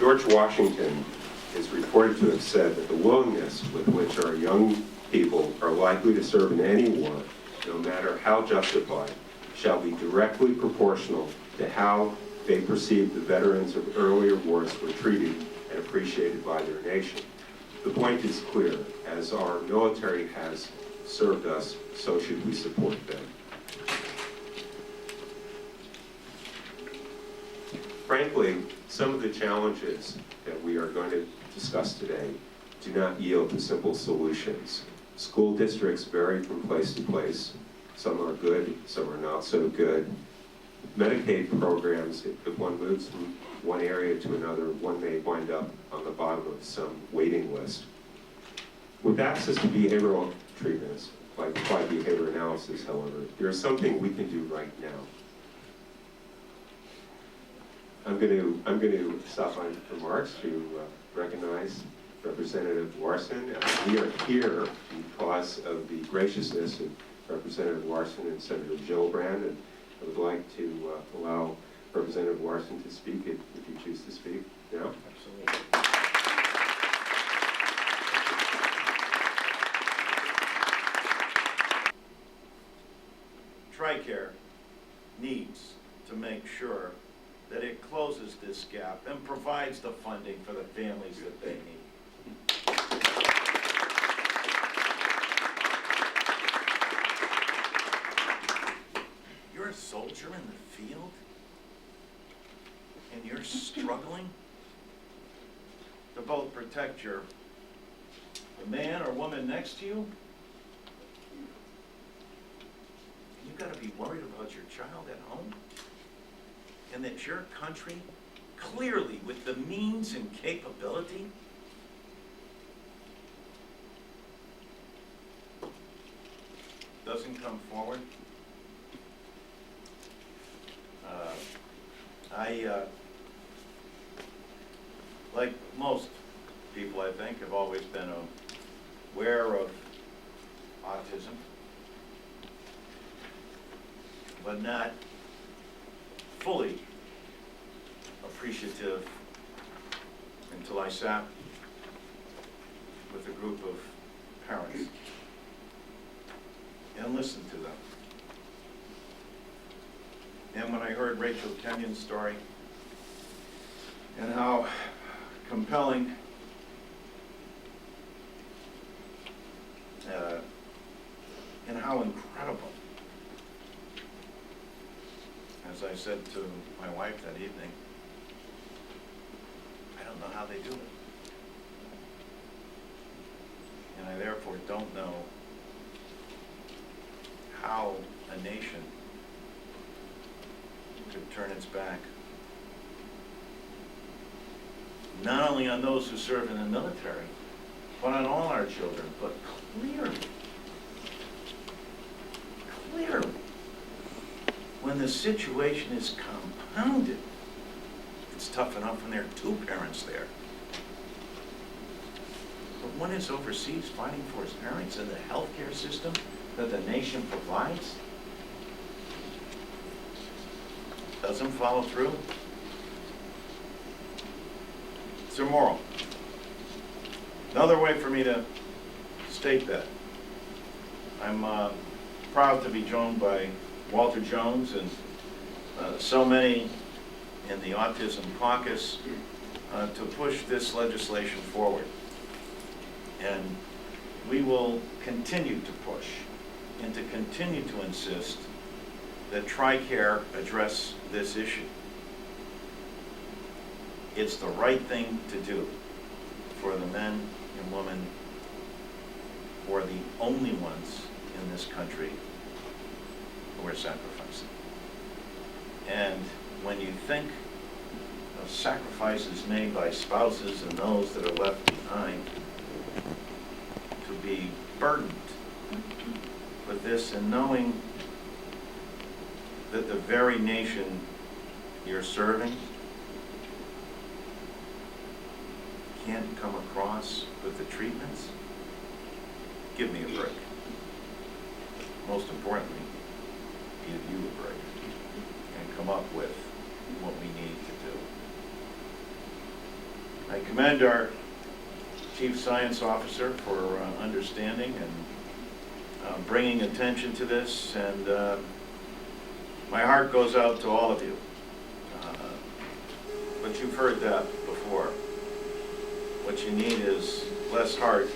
George Washington is reported to have said that the willingness with which our young people are likely to serve in any war, no matter how justified, shall be directly proportional to how they perceive the veterans of earlier wars were treated and appreciated by their nation. The point is clear. As our military has served us, so should we support them. Frankly, some of the challenges that we are going to discuss today do not yield to simple solutions. School districts vary from place to place. Some are good, some are not so good. Medicaid programs, if one moves from one area to another, one may wind up on the bottom of some waiting list. With access to behavioral treatments, like applied behavior analysis, however, there is something we can do right now. I'm going to stop my remarks to recognize Representative Larson. We are here because of the graciousness of Representative Larson and Senator Gillibrand, and I would like to allow Representative Larson to speak if you choose to speak now. Absolutely. TRICARE needs to make sure that it closes this gap and provides the funding for the families that they need. You're a soldier in the field and you're struggling to both protect the man or woman next to you. You've got to be worried about your child at home, and that your country, clearly with the means and capability, doesn't come forward. Like most people, I think, have always been aware of autism, but not fully appreciative until I sat with a group of parents and listened to them. And when I heard Rachel Kenyon's story and how compelling and how incredible, as I said to my wife that evening, I don't know how they do it. And I therefore don't know how a nation could turn its back not only on those who serve in the military, but on all our children. But clearly, when the situation is compounded, it's tough enough when there are two parents there. But one is overseas fighting for his parents in the healthcare system that the nation provides, doesn't follow through. It's immoral. Another way for me to state that, I'm proud to be joined by Walter Jones and so many in the Autism Caucus to push this legislation forward. And we will continue to push and to continue to insist that TRICARE address this issue. It's the right thing to do for the men and women who are the only ones in this country who are sacrificing. And when you think of sacrifices made by spouses and those that are left behind, to be burdened with this and knowing that the very nation you're serving can't come across with the treatments, give me a break. Most importantly, give you a break and come up with what we need to do. I commend our Chief Science Officer for understanding and bringing attention to this, and my heart goes out to all of you. But you've heard that before. What you need is less heart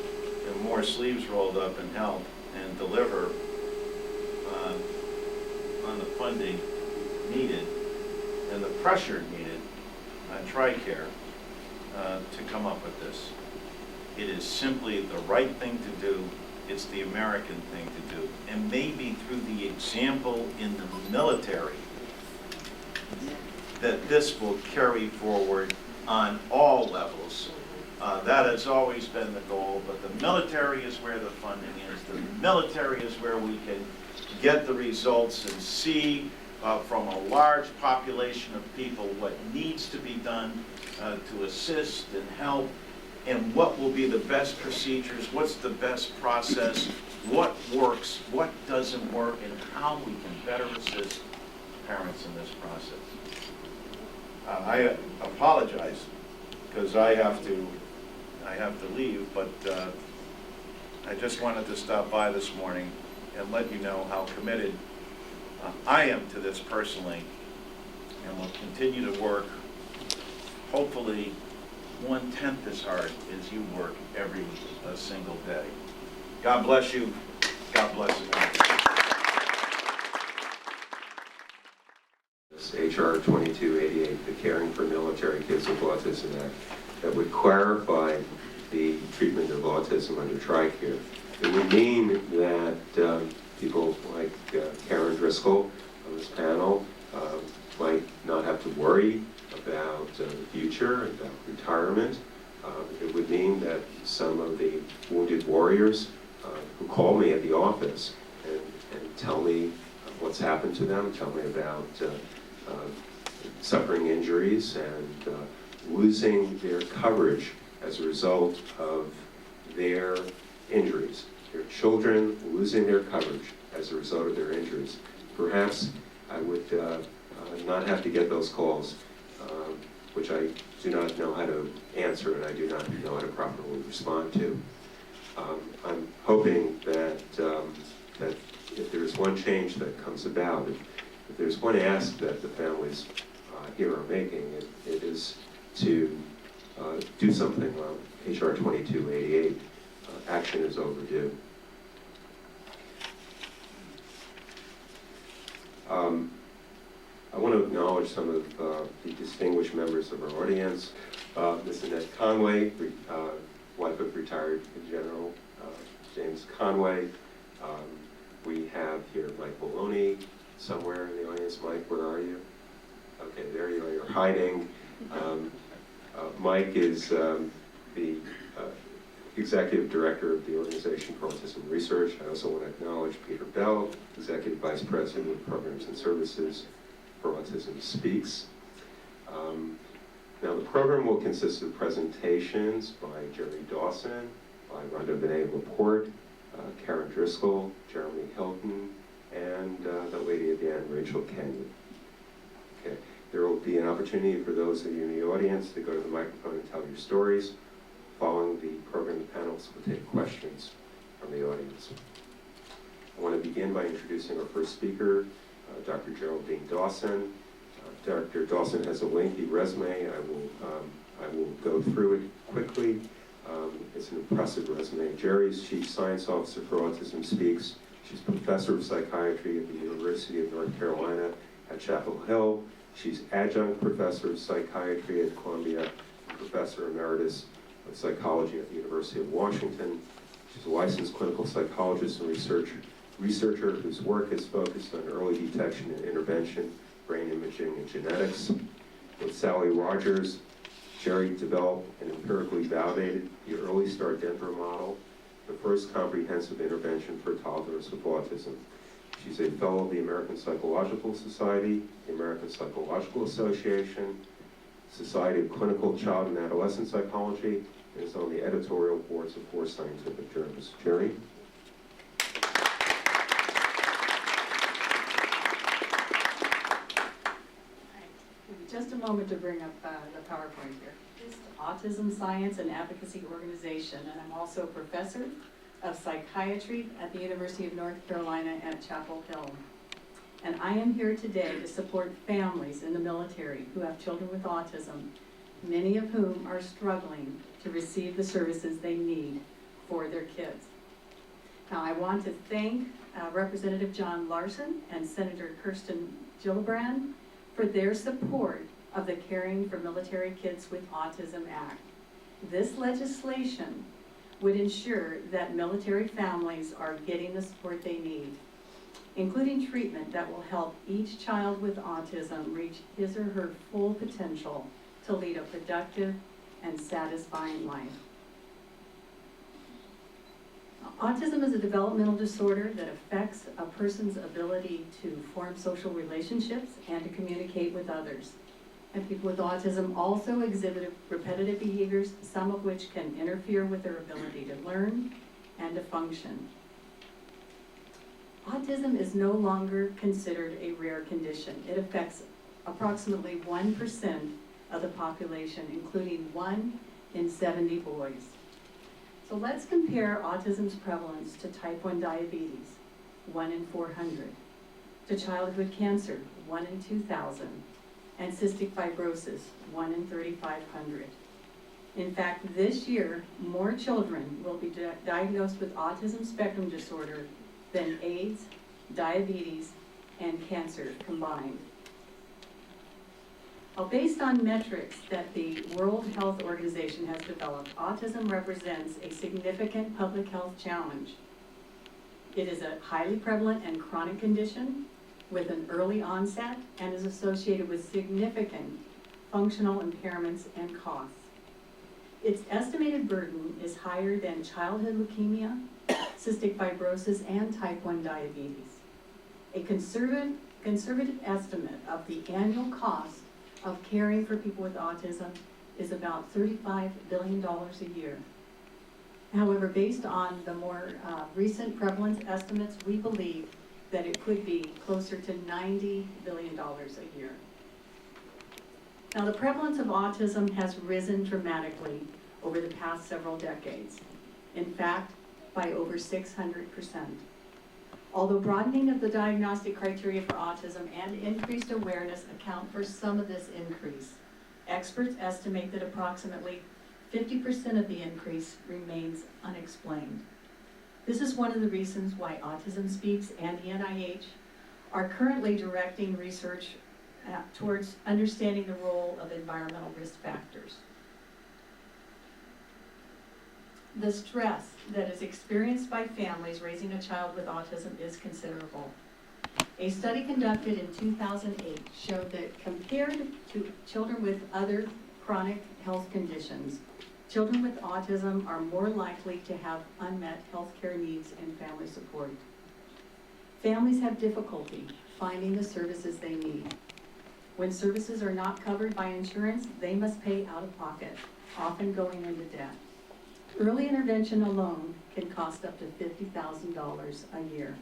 and more sleeves rolled up and help and deliver on the funding needed and the pressure needed on TRICARE to come up with this. It is simply the right thing to do. It's the American thing to do. And maybe through the example in the military, that this will carry forward on all levels. That has always been the goal, but the military is where the funding is. The military is where we can get the results and see from a large population of people what needs to be done to assist and help, and what will be the best procedures, what's the best process, what works, what doesn't work, and how we can better assist parents in this process. I apologize because I have to leave, but I just wanted to stop by this morning and let you know how committed I am to this personally, and will continue to work, hopefully 1/10 as hard as you work every single day. God bless you. God bless America. This H.R. 2288, the Caring for Military Kids with Autism Act, that would clarify the treatment of autism under TRICARE. It would mean that people like Karen Driscoll on this panel might not have to worry about the future, about retirement. It would mean that some of the wounded warriors who call me at the office and tell me what's happened to them, tell me about suffering injuries and losing their coverage as a result of their injuries. Their children losing their coverage as a result of their injuries. Perhaps I would not have to get those calls, which I do not know how to answer and I do not know how to properly respond to. I'm hoping that if there's one change that comes about, if there's one ask that the families here are making, it is to do something on H.R. 2288. Action is overdue. I want to acknowledge some of the distinguished members of our audience. Ms. Annette Conway, wife of retired General James Conway. We have here Mike Maloney somewhere in the audience. Mike, where are you? Okay, there you are. You're hiding. Mike is the Executive Director of the Organization for Autism Research. I also want to acknowledge Peter Bell, Executive Vice President of Programs and Services for Autism Speaks. Now the program will consist of presentations by Jerry Dawson, by Rhonda Benet-Laporte, Karen Driscoll, Jeremy Hilton, and the lady at the end, Rachel Kenyon. Okay. There will be an opportunity for those of you in the audience to go to the microphone and tell your stories. Following the program, the panelists will take questions from the audience. I want to begin by introducing our first speaker, Dr. Geraldine Dawson. Dr. Dawson has a lengthy resume. I will go through it quickly. It's an impressive resume. Jerry's Chief Science Officer for Autism Speaks. She's Professor of Psychiatry at the University of North Carolina at Chapel Hill. She's Adjunct Professor of Psychiatry at Columbia, Professor Emeritus of Psychology at the University of Washington. She's a licensed clinical psychologist and researcher whose work is focused on early detection and intervention, brain imaging, and genetics. With Sally Rogers, Jerry developed and empirically validated the Early Start Denver model, the first comprehensive intervention for toddlers with autism. She's a fellow of the American Psychological Society, the American Psychological Association, Society of Clinical Child and Adolescent Psychology, and is on the editorial boards of 4 scientific journals. Jerry? just a moment to bring up the PowerPoint here. It's Autism Science and Advocacy Organization, and I'm also a professor of psychiatry at the University of North Carolina at Chapel Hill. And I am here today to support families in the military who have children with autism, many of whom are struggling to receive the services they need for their kids. Now, I want to thank Representative John Larson and Senator Kirsten Gillibrand for their support of the Caring for Military Kids with Autism Act. This legislation would ensure that military families are getting the support they need, including treatment that will help each child with autism reach his or her full potential to lead a productive and satisfying life. Autism is a developmental disorder that affects a person's ability to form social relationships and to communicate with others. And people with autism also exhibit repetitive behaviors, some of which can interfere with their ability to learn and to function. Autism is no longer considered a rare condition. It affects approximately 1% of the population, including 1 in 70 boys. So let's compare autism's prevalence to type 1 diabetes, 1 in 400, to childhood cancer, 1 in 2,000, and cystic fibrosis, 1 in 3,500. In fact, this year, more children will be diagnosed with autism spectrum disorder than AIDS, diabetes, and cancer combined. Well, based on metrics that the World Health Organization has developed, autism represents a significant public health challenge. It is a highly prevalent and chronic condition with an early onset and is associated with significant functional impairments and costs. Its estimated burden is higher than childhood leukemia, cystic fibrosis, and type 1 diabetes. A conservative estimate of the annual cost of caring for people with autism is about $35 billion a year. However, based on the more recent prevalence estimates, we believe that it could be closer to $90 billion a year. Now, the prevalence of autism has risen dramatically over the past several decades. In fact, by over 600%. Although broadening of the diagnostic criteria for autism and increased awareness account for some of this increase, experts estimate that approximately 50% of the increase remains unexplained. This is one of the reasons why Autism Speaks and the NIH are currently directing research towards understanding the role of environmental risk factors. The stress that is experienced by families raising a child with autism is considerable. A study conducted in 2008 showed that compared to children with other chronic health conditions, children with autism are more likely to have unmet healthcare needs and family support. Families have difficulty finding the services they need. When services are not covered by insurance, they must pay out of pocket, often going into debt. Early intervention alone can cost up to $50,000 a year.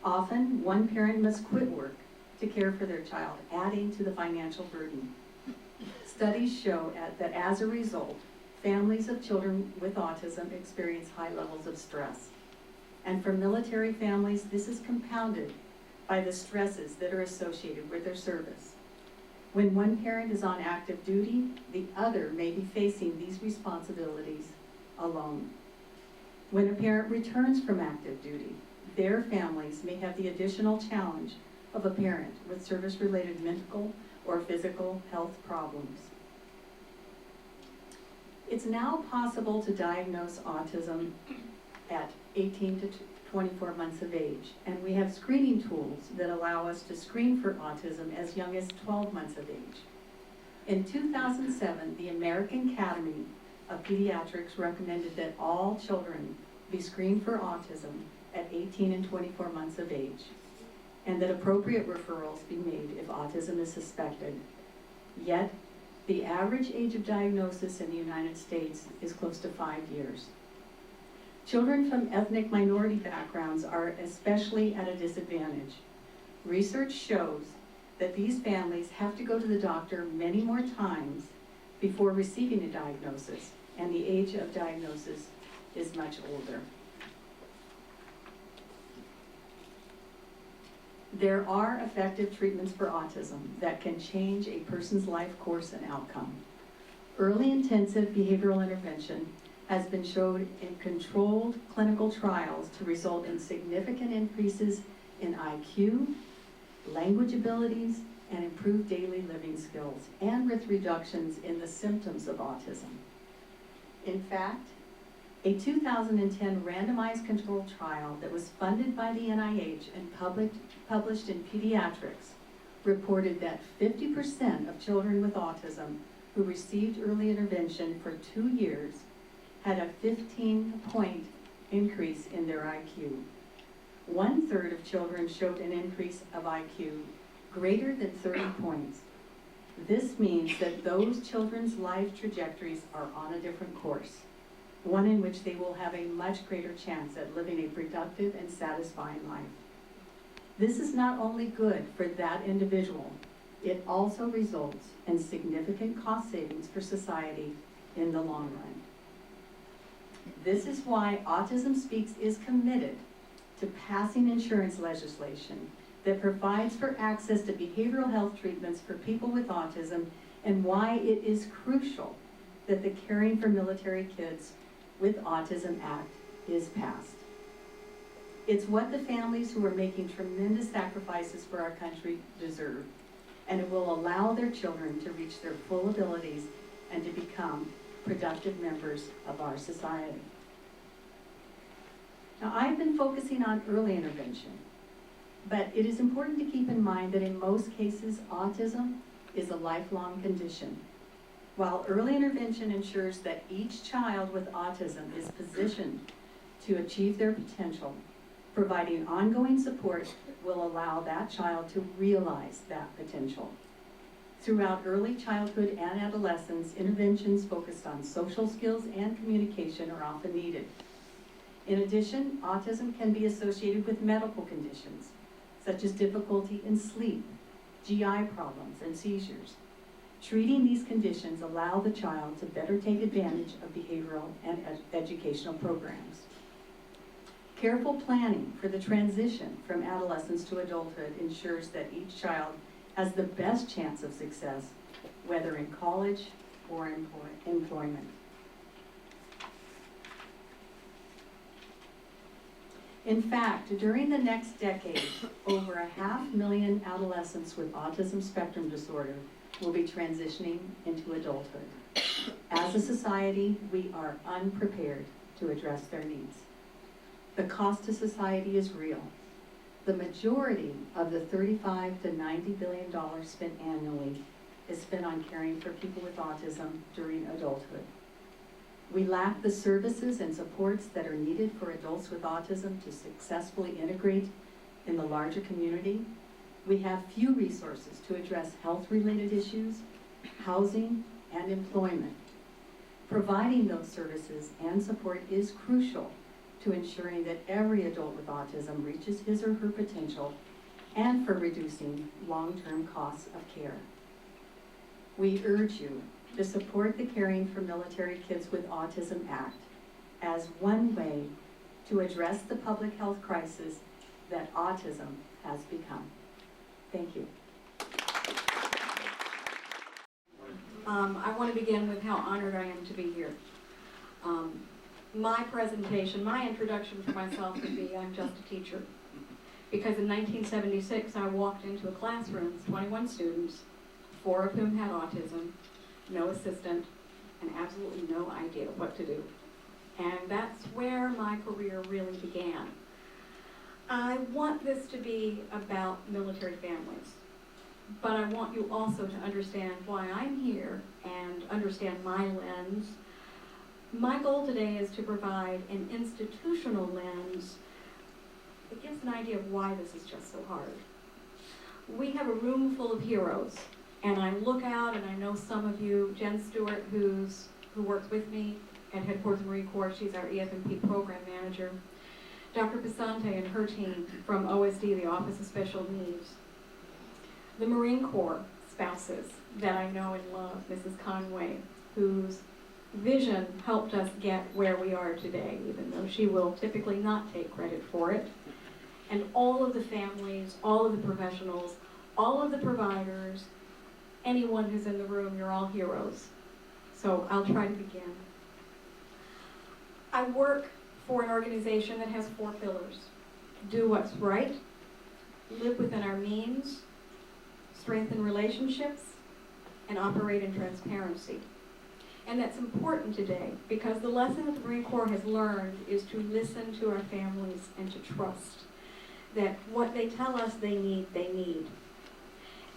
Often, one parent must quit work to care for their child, adding to the financial burden. Studies show that as a result, families of children with autism experience high levels of stress. And for military families, this is compounded by the stresses that are associated with their service. When one parent is on active duty, the other may be facing these responsibilities alone. When a parent returns from active duty, their families may have the additional challenge of a parent with service-related mental or physical health problems. It's now possible to diagnose autism at 18 to 24 months of age, and we have screening tools that allow us to screen for autism as young as 12 months of age. In 2007, the American Academy of Pediatrics recommended that all children be screened for autism at 18 and 24 months of age, and that appropriate referrals be made if autism is suspected. Yet, the average age of diagnosis in the United States is close to 5 years. Children from ethnic minority backgrounds are especially at a disadvantage. Research shows that these families have to go to the doctor many more times before receiving a diagnosis, and the age of diagnosis is much older. There are effective treatments for autism that can change a person's life course and outcome. Early intensive behavioral intervention has been shown in controlled clinical trials to result in significant increases in IQ, language abilities, and improved daily living skills, and with reductions in the symptoms of autism. In fact, a 2010 randomized controlled trial that was funded by the NIH and published in Pediatrics reported that 50% of children with autism who received early intervention for 2 years had a 15-point increase in their IQ. 1/3 of children showed an increase of IQ greater than 30 points. This means that those children's life trajectories are on a different course, one in which they will have a much greater chance at living a productive and satisfying life. This is not only good for that individual, it also results in significant cost savings for society in the long run. This is why Autism Speaks is committed to passing insurance legislation that provides for access to behavioral health treatments for people with autism, and why it is crucial that the Caring for Military Kids with Autism Act is passed. It's what the families who are making tremendous sacrifices for our country deserve, and it will allow their children to reach their full abilities and to become productive members of our society. Now, I've been focusing on early intervention, but it is important to keep in mind that in most cases, autism is a lifelong condition. While early intervention ensures that each child with autism is positioned to achieve their potential, providing ongoing support will allow that child to realize that potential. Throughout early childhood and adolescence, interventions focused on social skills and communication are often needed. In addition, autism can be associated with medical conditions, such as difficulty in sleep, GI problems, and seizures. Treating these conditions allow the child to better take advantage of behavioral and educational programs. Careful planning for the transition from adolescence to adulthood ensures that each child has the best chance of success, whether in college or employment. In fact, during the next decade, over 500,000 adolescents with autism spectrum disorder will be transitioning into adulthood. As a society, we are unprepared to address their needs. The cost to society is real. The majority of the $35 to $90 billion spent annually is spent on caring for people with autism during adulthood. We lack the services and supports that are needed for adults with autism to successfully integrate in the larger community. We have few resources to address health-related issues, housing, and employment. Providing those services and support is crucial to ensuring that every adult with autism reaches his or her potential, and for reducing long-term costs of care. We urge you to support the Caring for Military Kids with Autism Act as one way to address the public health crisis that autism has become. Thank you. I want to begin with how honored I am to be here. My presentation, my introduction for myself would be, I'm just a teacher. Because in 1976, I walked into a classroom with 21 students, 4 of whom had autism, no assistant, and absolutely no idea what to do. And that's where my career really began. I want this to be about military families, but I want you also to understand why I'm here and understand my lens. My goal today is to provide an institutional lens that gives an idea of why this is just so hard. We have a room full of heroes, and I look out and I know some of you, Jen Stewart, who works with me at Headquarters of the Marine Corps, she's our EF&P program manager. Dr. Pisante and her team from OSD, the Office of Special Needs. The Marine Corps spouses that I know and love, Mrs. Conway, whose vision helped us get where we are today, even though she will typically not take credit for it. And all of the families, all of the professionals, all of the providers, anyone who's in the room, you're all heroes. So I'll try to begin. I work for an organization that has 4 pillars. Do what's right, live within our means, strengthen relationships, and operate in transparency. And that's important today because the lesson that the Marine Corps has learned is to listen to our families and to trust that what they tell us they need.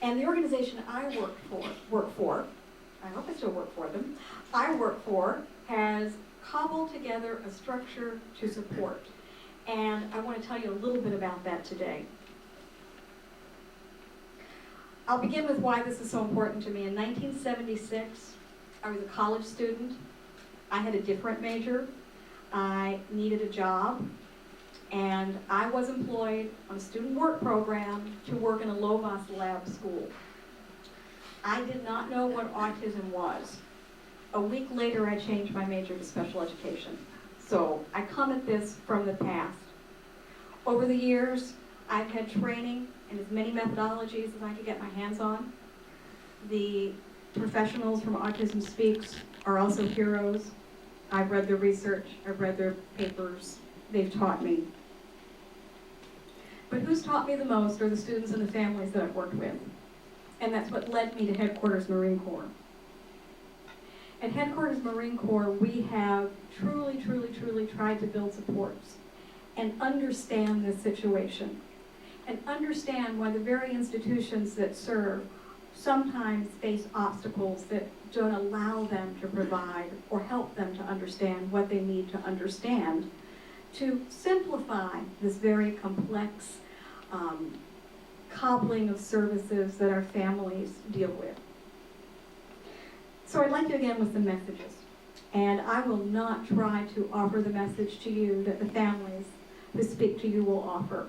And the organization I work for, I hope I still work for them, has cobbled together a structure to support. And I want to tell you a little bit about that today. I'll begin with why this is so important to me. In 1976, I was a college student. I had a different major. I needed a job. And I was employed on a student work program to work in a low-cost lab school. I did not know what autism was. A week later, I changed my major to special education. So I come at this from the past. Over the years, I've had training in as many methodologies as I could get my hands on. The professionals from Autism Speaks are also heroes. I've read their research, I've read their papers, they've taught me. But who's taught me the most are the students and the families that I've worked with. And that's what led me to Headquarters Marine Corps. At Headquarters Marine Corps, we have truly tried to build supports and understand this situation. And understand why the very institutions that serve sometimes face obstacles that don't allow them to provide or help them to understand what they need to understand to simplify this very complex cobbling of services that our families deal with. So I'd like to begin with some messages. And I will not try to offer the message to you that the families who speak to you will offer.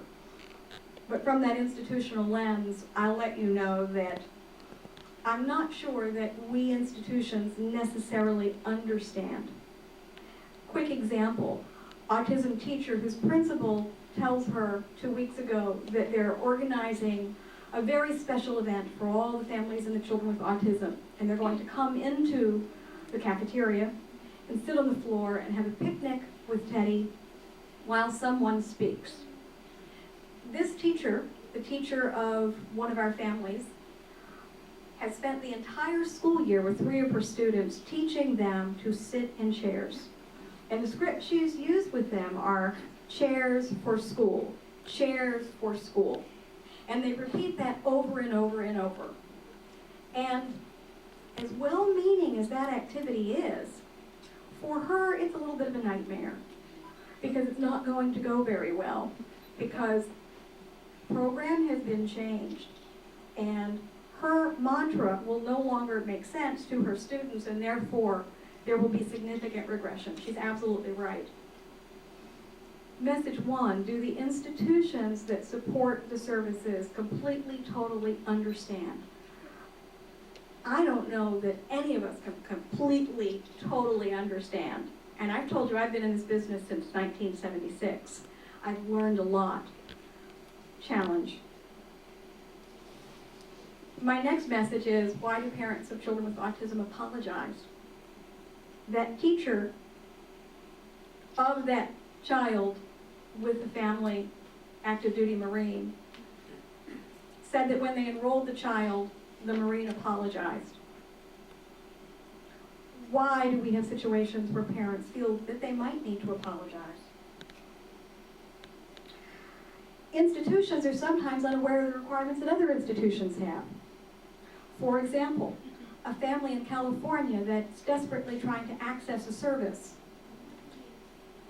But from that institutional lens, I'll let you know that I'm not sure that we institutions necessarily understand. Quick example, autism teacher whose principal tells her 2 weeks ago that they're organizing a very special event for all the families and the children with autism. And they're going to come into the cafeteria and sit on the floor and have a picnic with Teddy while someone speaks. This teacher, the teacher of one of our families, has spent the entire school year with 3 of her students teaching them to sit in chairs. And the script she's used with them are chairs for school, chairs for school. And they repeat that over and over and over. And as well-meaning as that activity is, for her it's a little bit of a nightmare because it's not going to go very well because program has been changed and her mantra will no longer make sense to her students and therefore there will be significant regression. She's absolutely right. Message 1, do the institutions that support the services completely, totally understand? I don't know that any of us can completely, totally understand. And I've told you I've been in this business since 1976. I've learned a lot. Challenge. My next message is, why do parents of children with autism apologize? That teacher of that child with the family active duty Marine said that when they enrolled the child, the Marine apologized. Why do we have situations where parents feel that they might need to apologize? Institutions are sometimes unaware of the requirements that other institutions have. For example, a family in California that's desperately trying to access a service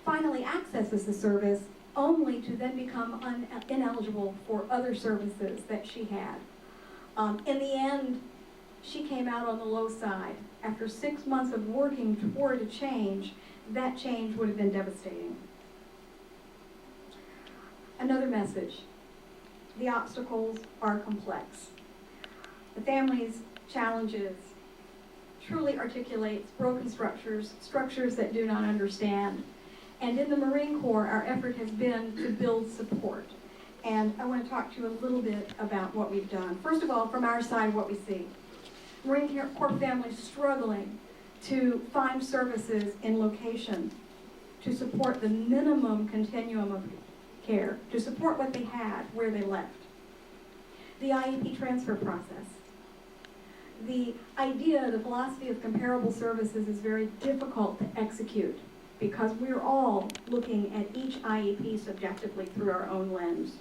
finally accesses the service only to then become ineligible for other services that she had. In the end, she came out on the low side. After 6 months of working toward a change, that change would have been devastating. Another message, the obstacles are complex. the family's challenges truly articulates broken structures that do not understand. And in the Marine Corps, our effort has been to build support. And I want to talk to you a little bit about what we've done. First of all, from our side, what we see. Marine Corps families struggling to find services in location to support the minimum continuum of care, to support what they had where they left. The IEP transfer process. The idea, the philosophy of comparable services is very difficult to execute because we're all looking at each IEP subjectively through our own lens.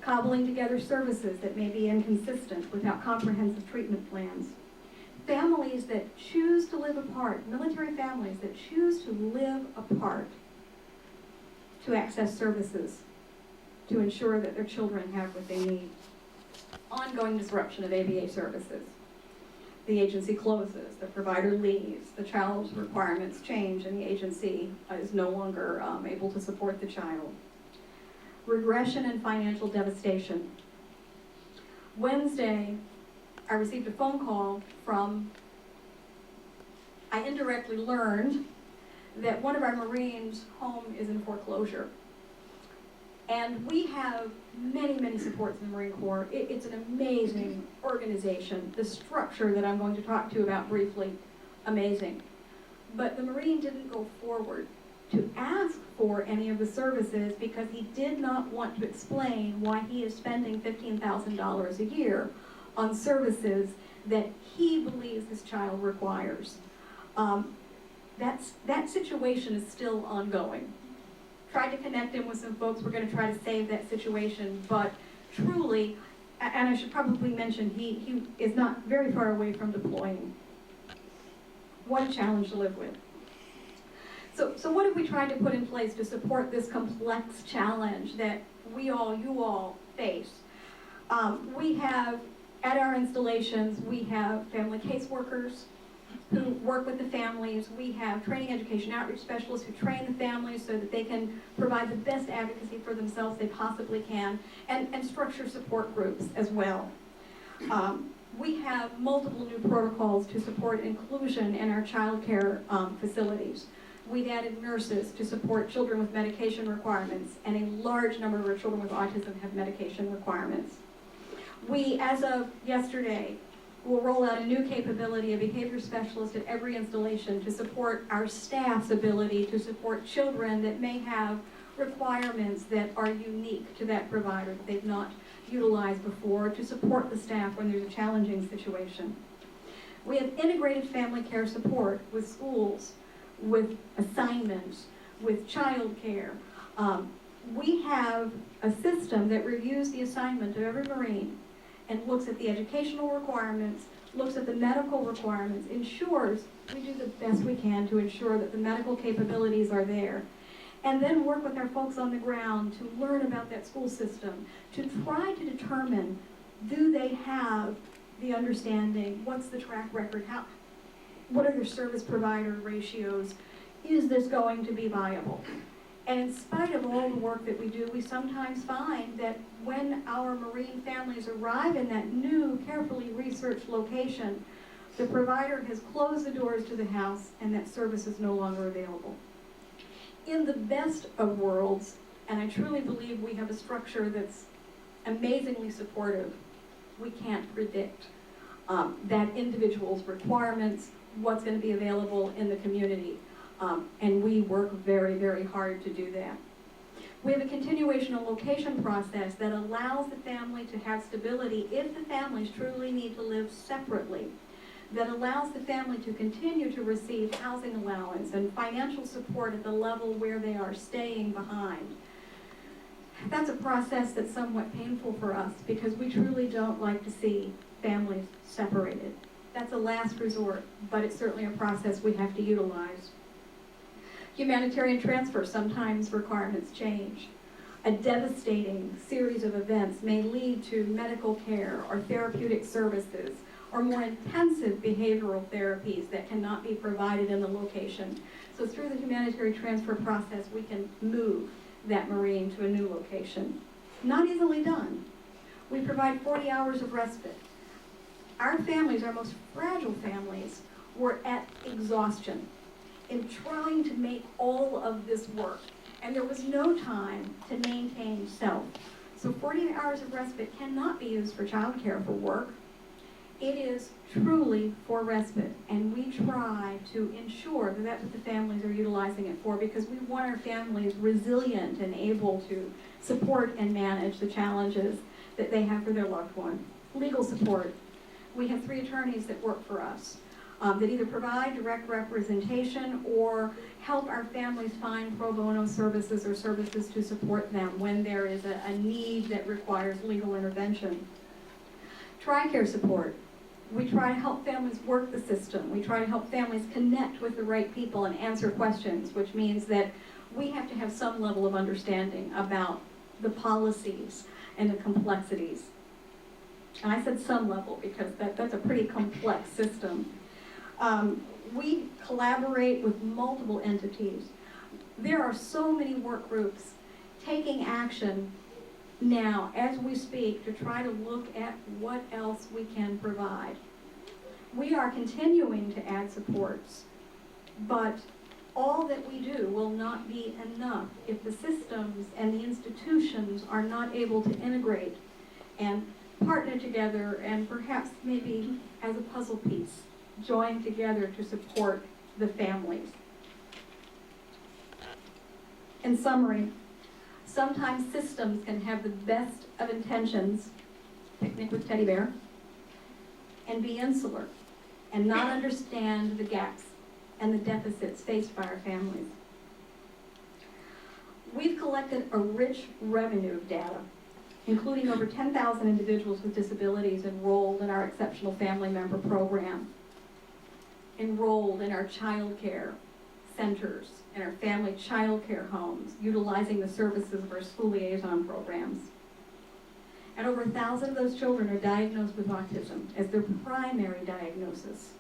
Cobbling together services that may be inconsistent without comprehensive treatment plans. Families that choose to live apart, military families that choose to live apart to access services to ensure that their children have what they need. Ongoing disruption of ABA services. The agency closes, the provider leaves, the child's requirements change, and the agency is no longer able to support the child. Regression and financial devastation. Wednesday, I received a phone call I indirectly learned that one of our Marines' home is in foreclosure. And we have many, many supports in the Marine Corps. It's an amazing organization. The structure that I'm going to talk to you about briefly, amazing. But the Marine didn't go forward to ask for any of the services because he did not want to explain why he is spending $15,000 a year on services that he believes his child requires. That situation is still ongoing. Tried to connect him with some folks. We're going to try to save that situation, but truly, and I should probably mention, he is not very far away from deploying. What a challenge to live with. So what have we tried to put in place to support this complex challenge that you all face? We have, at our installations, we have family caseworkers who work with the families. We have training education outreach specialists who train the families so that they can provide the best advocacy for themselves they possibly can, and structure support groups as well. We have multiple new protocols to support inclusion in our child care facilities. We've added nurses to support children with medication requirements, and a large number of our children with autism have medication requirements. We, as of yesterday, will roll out a new capability, a behavior specialist at every installation to support our staff's ability to support children that may have requirements that are unique to that provider that they've not utilized before, to support the staff when there's a challenging situation. We have integrated family care support with schools, with assignments, with child care. We have a system that reviews the assignment of every Marine and looks at the educational requirements, looks at the medical requirements, ensures we do the best we can to ensure that the medical capabilities are there, and then work with our folks on the ground to learn about that school system, to try to determine, do they have the understanding, what's the track record, what are their service provider ratios, is this going to be viable? And in spite of all the work that we do, we sometimes find that when our Marine families arrive in that new, carefully researched location, the provider has closed the doors to the house and that service is no longer available. In the best of worlds, and I truly believe we have a structure that's amazingly supportive, we can't predict that individual's requirements, what's going to be available in the community. And we work very, very hard to do that. We have a continuation of location process that allows the family to have stability if the families truly need to live separately, that allows the family to continue to receive housing allowance and financial support at the level where they are staying behind. That's a process that's somewhat painful for us because we truly don't like to see families separated. That's a last resort, but it's certainly a process we have to utilize. Humanitarian transfer, sometimes requirements change. A devastating series of events may lead to medical care or therapeutic services or more intensive behavioral therapies that cannot be provided in the location. So through the humanitarian transfer process, we can move that Marine to a new location. Not easily done. We provide 40 hours of respite. Our families, our most fragile families, were at exhaustion in trying to make all of this work. And there was no time to maintain self. So 48 hours of respite cannot be used for childcare for work. It is truly for respite, and we try to ensure that that's what the families are utilizing it for, because we want our families resilient and able to support and manage the challenges that they have for their loved one. Legal support. We have 3 attorneys that work for us that either provide direct representation or help our families find pro bono services or services to support them when there is a need that requires legal intervention. TRICARE support. We try to help families work the system. We try to help families connect with the right people and answer questions, which means that we have to have some level of understanding about the policies and the complexities. And I said some level because that's a pretty complex system. We collaborate with multiple entities. There are so many work groups taking action now as we speak to try to look at what else we can provide. We are continuing to add supports, but all that we do will not be enough if the systems and the institutions are not able to integrate and partner together and perhaps maybe as a puzzle piece, join together to support the families. In summary, sometimes systems can have the best of intentions, picnic with teddy bear, and be insular and not understand the gaps and the deficits faced by our families. We've collected a rich revenue of data, including over 10,000 individuals with disabilities enrolled in our Exceptional Family Member Program, enrolled in our child care centers and our family child care homes, utilizing the services of our school liaison programs. And over 1,000 of those children are diagnosed with autism as their primary diagnosis.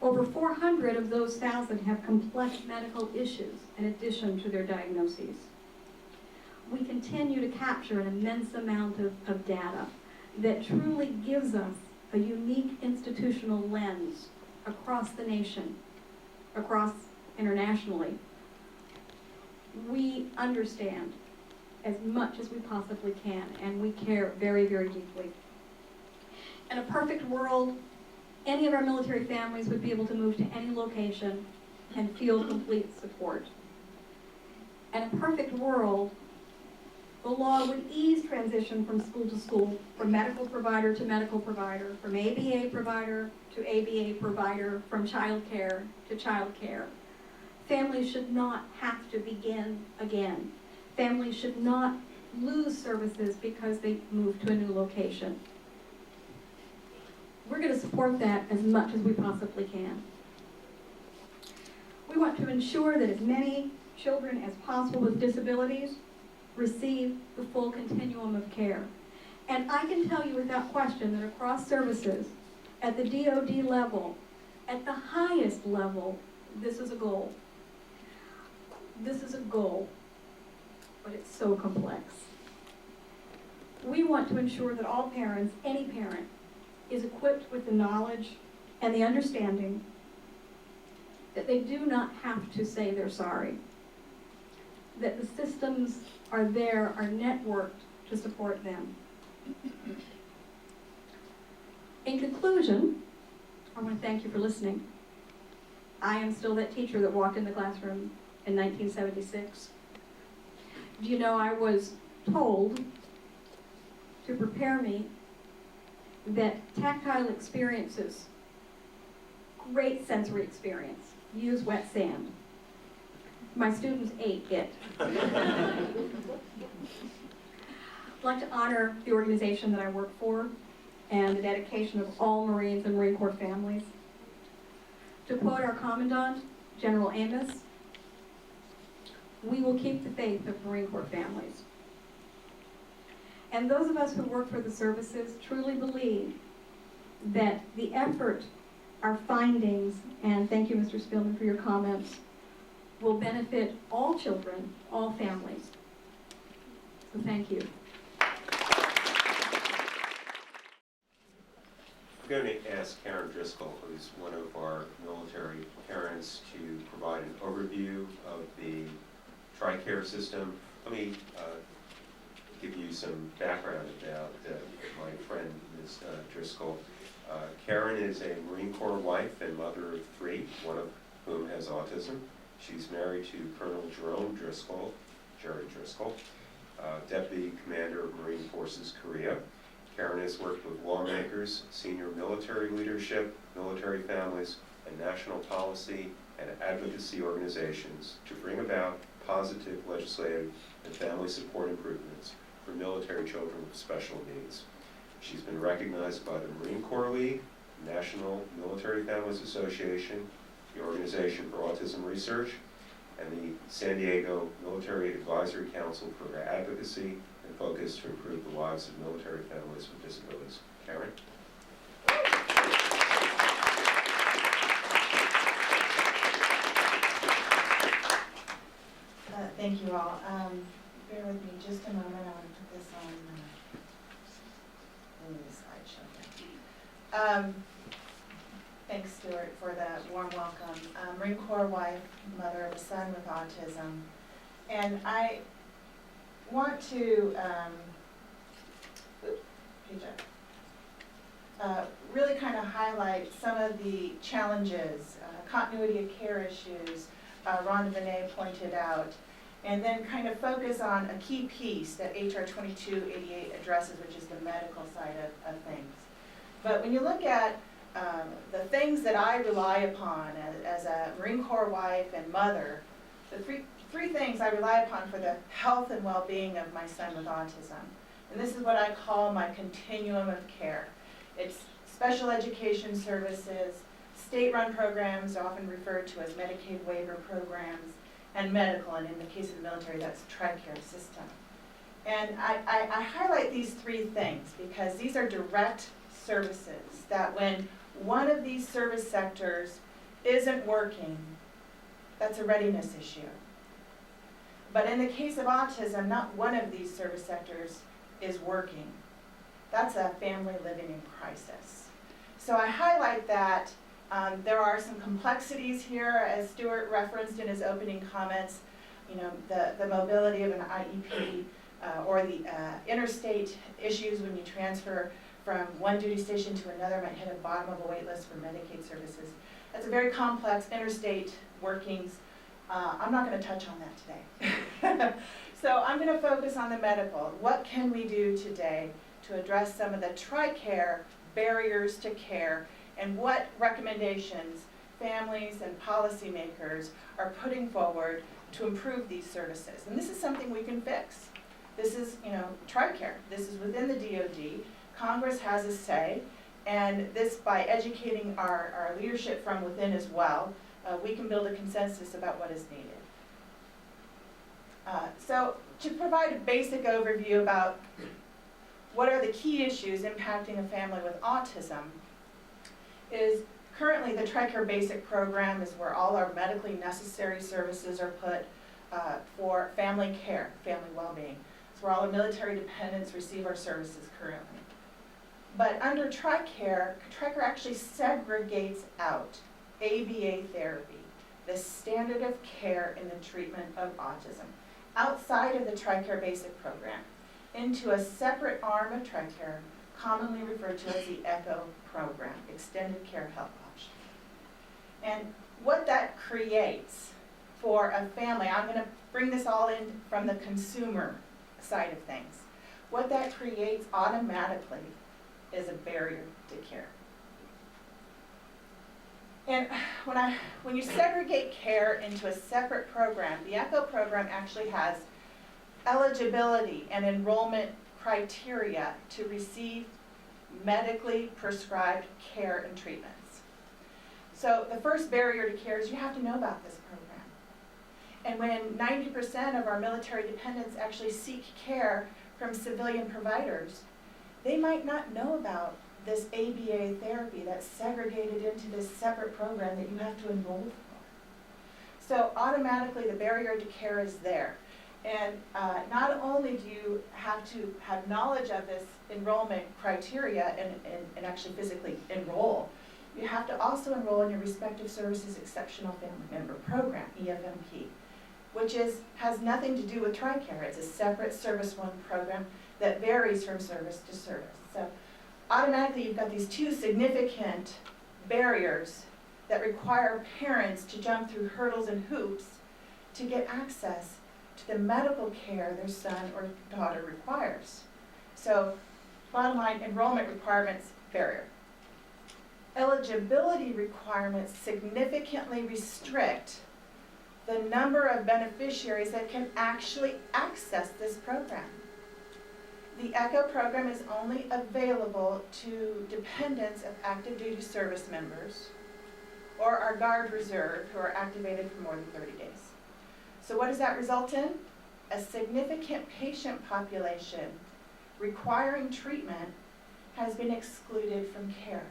Over 400 of those 1,000 have complex medical issues in addition to their diagnoses. We continue to capture an immense amount of data that truly gives us a unique institutional lens across the nation, across internationally. We understand as much as we possibly can, and we care very, very deeply. In a perfect world, any of our military families would be able to move to any location and feel complete support. In a perfect world, the law would ease transition from school to school, from medical provider to medical provider, from ABA provider to ABA provider, from child care to child care. Families should not have to begin again. Families should not lose services because they move to a new location. We're going to support that as much as we possibly can. We want to ensure that as many children as possible with disabilities receive the full continuum of care. And I can tell you without question that across services, at the DoD level, at the highest level, this is a goal. This is a goal, but it's so complex. We want to ensure that all parents, any parent, is equipped with the knowledge and the understanding that they do not have to say they're sorry, that the systems are there, are networked to support them. In conclusion, I want to thank you for listening. I am still that teacher that walked in the classroom in 1976. Do you know, I was told to prepare me that tactile experiences, great sensory experience, use wet sand. My students ate it. I'd like to honor the organization that I work for and the dedication of all Marines and Marine Corps families. To quote our Commandant, General AMFAS, "We will keep the faith of Marine Corps families." And those of us who work for the services truly believe that the effort, our findings, and thank you, Mr. Spielman, for your comments, will benefit all children, all families. So thank you. going to ask Karen Driscoll, who's one of our military parents, to provide an overview of the TRICARE system. Let me give you some background about my friend, Ms. Driscoll. Karen is a Marine Corps wife and mother of 3, one of whom has autism. She's married to Colonel Jerome Driscoll, Jerry Driscoll, Deputy Commander of Marine Forces Korea. Karen has worked with lawmakers, senior military leadership, military families, and national policy and advocacy organizations to bring about positive legislative and family support improvements for military children with special needs. She's been recognized by the Marine Corps League, National Military Families Association, the Organization for Autism Research, and the San Diego Military Advisory Council for her advocacy and focus to improve the lives of military families with disabilities. Karen? Thank you all. Bear with me just a moment. I want to put this on the slideshow. Thanks, Stuart, for the warm welcome. Marine Corps wife, mother of a son with autism. And I want to really kind of highlight some of the challenges, continuity of care issues Rhonda Vinay pointed out, and then kind of focus on a key piece that HR 2288 addresses, which is the medical side of things. But when you look at the things that I rely upon as a Marine Corps wife and mother, the three things I rely upon for the health and well-being of my son with autism. And this is what I call my continuum of care. It's special education services, state-run programs, often referred to as Medicaid waiver programs, and medical, and in the case of the military, that's TRICARE system. And I highlight these 3 things because these are direct services that when one of these service sectors isn't working, that's a readiness issue. But in the case of autism, not one of these service sectors is working. That's a family living in crisis. So I highlight that there are some complexities here, as Stuart referenced in his opening comments, you know, the mobility of an IEP or the interstate issues when you transfer from one duty station to another might hit a bottom of a wait list for Medicaid services. That's a very complex interstate workings. I'm not going to touch on that today. So I'm going to focus on the medical. What can we do today to address some of the TRICARE barriers to care, and what recommendations families and policymakers are putting forward to improve these services? And this is something we can fix. This is, you know, TRICARE. This is within the DoD. Congress has a say, and this, by educating our leadership from within as well, we can build a consensus about what is needed. So to provide a basic overview about what are the key issues impacting a family with autism, is currently the TRICARE Basic program is where all our medically necessary services are put for family care, family well-being. It's where all our military dependents receive our services currently. But under TRICARE, TRICARE actually segregates out ABA therapy, the standard of care in the treatment of autism, outside of the TRICARE Basic program, into a separate arm of TRICARE, commonly referred to as the ECHO program, Extended Care Health Option. And what that creates for a family, I'm going to bring this all in from the consumer side of things. What that creates automatically is a barrier to care. And when you segregate care into a separate program, the ECHO program actually has eligibility and enrollment criteria to receive medically prescribed care and treatments. So the first barrier to care is you have to know about this program. And when 90% of our military dependents actually seek care from civilian providers, they might not know about this ABA therapy that's segregated into this separate program that you have to enroll for. So automatically the barrier to care is there. And not only do you have to have knowledge of this enrollment criteria and actually physically enroll, you have to also enroll in your respective services exceptional family member program, EFMP, which has nothing to do with TRICARE. It's a separate Service 1 program that varies from service to service. So automatically you've got these two significant barriers that require parents to jump through hurdles and hoops to get access to the medical care their son or daughter requires. So bottom line, enrollment requirements, barrier. Eligibility requirements significantly restrict the number of beneficiaries that can actually access this program. The ECHO program is only available to dependents of active duty service members or our Guard Reserve who are activated for more than 30 days. So what does that result in? A significant patient population requiring treatment has been excluded from care.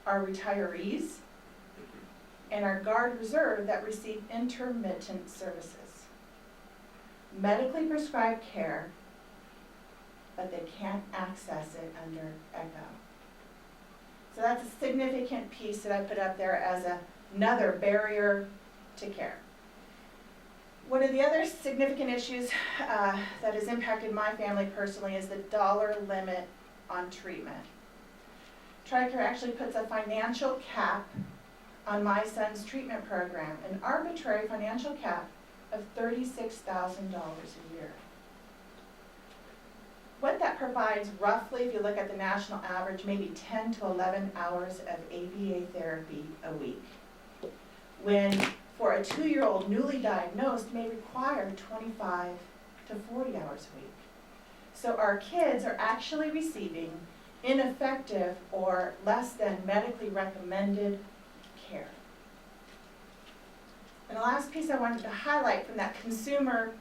Our retirees and our Guard Reserve that receive intermittent services. Medically prescribed care, but they can't access it under ECHO. So that's a significant piece that I put up there as another barrier to care. One of the other significant issues that has impacted my family personally is the dollar limit on treatment. TRICARE actually puts a financial cap on my son's treatment program, an arbitrary financial cap of $36,000 a year. What that provides roughly, if you look at the national average, maybe 10 to 11 hours of ABA therapy a week. When for a 2-year-old newly diagnosed may require 25 to 40 hours a week. So our kids are actually receiving ineffective or less than medically recommended care. And the last piece I wanted to highlight from that consumer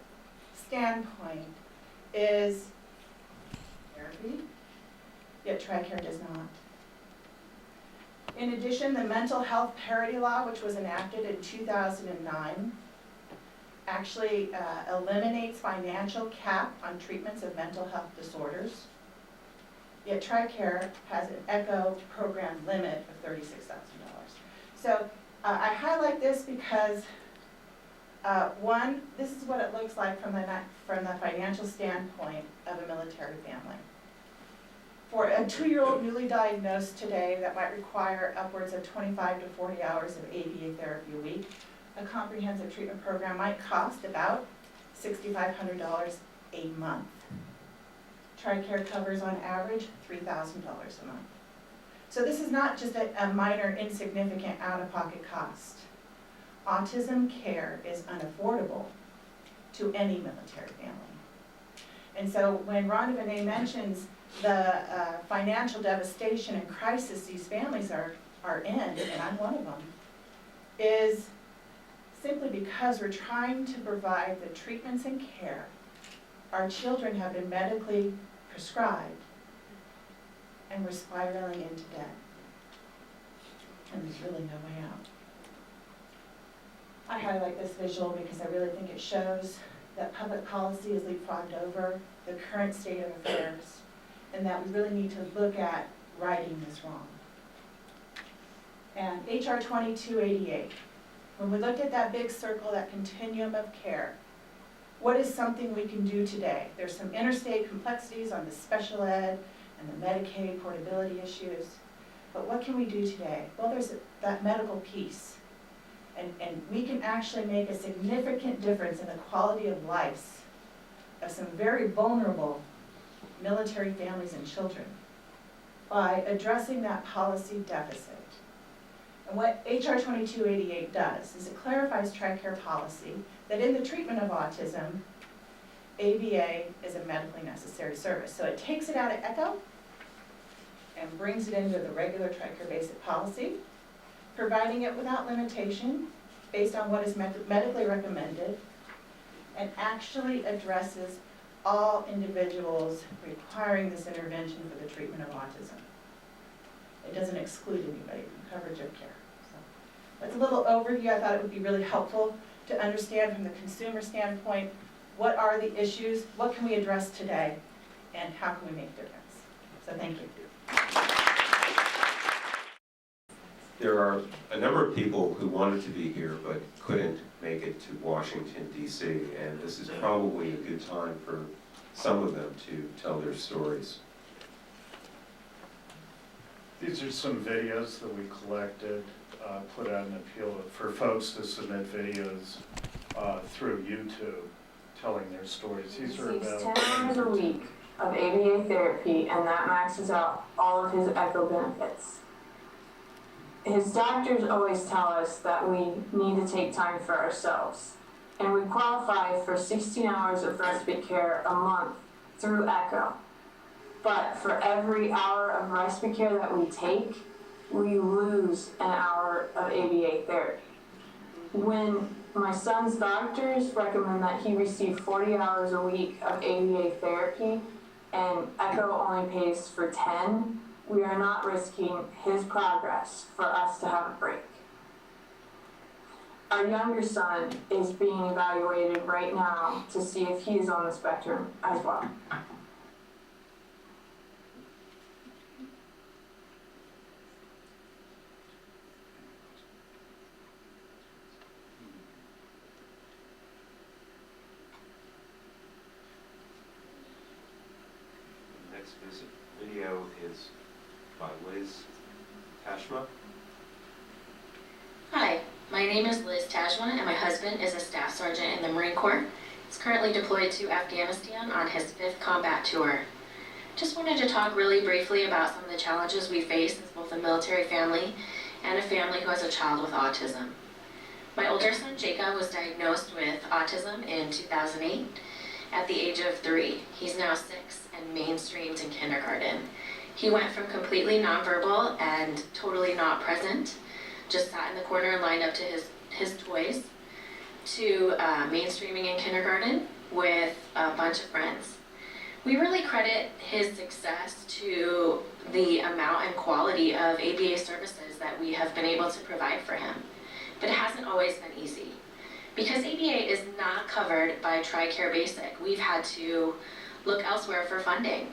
standpoint is therapy, yet TRICARE does not. In addition, the mental health parity law, which was enacted in 2009, actually eliminates financial cap on treatments of mental health disorders. Yet TRICARE has an ECHO program limit of $36,000. So I highlight this because one, this is what it looks like from the financial standpoint of a military family. For a 2-year-old newly diagnosed today that might require upwards of 25 to 40 hours of ABA therapy a week, a comprehensive treatment program might cost about $6,500 a month. TRICARE covers on average $3,000 a month. So this is not just a minor, insignificant out-of-pocket cost. Autism care is unaffordable to any military family. And so when Rhonda Vinay mentions the financial devastation and crisis these families are in, and I'm one of them, is simply because we're trying to provide the treatments and care our children have been medically prescribed, and we're spiraling into debt. And there's really no way out. I highlight this visual because I really think it shows that public policy has leapfrogged over the current state of affairs, and that we really need to look at righting this wrong. And HR 2288, when we looked at that big circle, that continuum of care, what is something we can do today? There's some interstate complexities on the special ed and the Medicaid portability issues, but what can we do today? Well, there's that medical piece, and we can actually make a significant difference in the quality of life of some very vulnerable military families and children by addressing that policy deficit. And what HR 2288 does is it clarifies TRICARE policy that in the treatment of autism, ABA is a medically necessary service. So it takes it out of ECHO and brings it into the regular TRICARE basic policy, providing it without limitation based on what is medically recommended, and actually addresses all individuals requiring this intervention for the treatment of autism. It doesn't exclude anybody from coverage of care. So that's a little overview. I thought it would be really helpful to understand from the consumer standpoint what are the issues, what can we address today, and how can we make a difference. So thank you. There are a number of people who wanted to be here but couldn't make it to Washington, D.C., and this is probably a good time for some of them to tell their stories. These are some videos that we collected, put out an appeal for folks to submit videos through YouTube telling their stories. These are receives about 10 hours a week of ABA therapy, and that maxes out all of his ECHO benefits. His doctors always tell us that we need to take time for ourselves, and we qualify for 16 hours of respite care a month through ECHO. But for every hour of respite care that we take, we lose an hour of ABA therapy. When my son's doctors recommend that he receive 40 hours a week of ABA therapy, and ECHO only pays for 10, we are not risking his progress for us to have a break. Our younger son is being evaluated right now to see if he is on the spectrum as well. The next video is by Liz Tashma. Hi, my name is Liz Tajma, and my husband is a staff sergeant in the Marine Corps. He's currently deployed to Afghanistan on his 5th combat tour. Just wanted to talk really briefly about some of the challenges we face as both a military family and a family who has a child with autism. My older son Jacob was diagnosed with autism in 2008 at the age of 3. He's now 6 and mainstreamed in kindergarten. He went from completely nonverbal and totally not present, just sat in the corner and lined up to his toys, to mainstreaming in kindergarten with a bunch of friends. We really credit his success to the amount and quality of ABA services that we have been able to provide for him. But it hasn't always been easy. Because ABA is not covered by TRICARE Basic, we've had to look elsewhere for funding.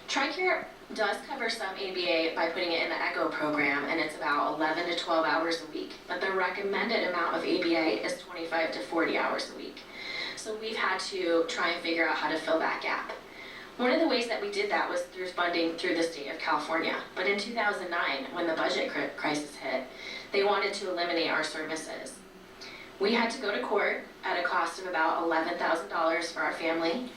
TRICARE does cover some ABA by putting it in the ECHO program, and it's about 11 to 12 hours a week. But the recommended amount of ABA is 25 to 40 hours a week. So we've had to try and figure out how to fill that gap. One of the ways that we did that was through funding through the state of California. But in 2009, when the budget crisis hit, they wanted to eliminate our services. We had to go to court at a cost of about $11,000 for our family.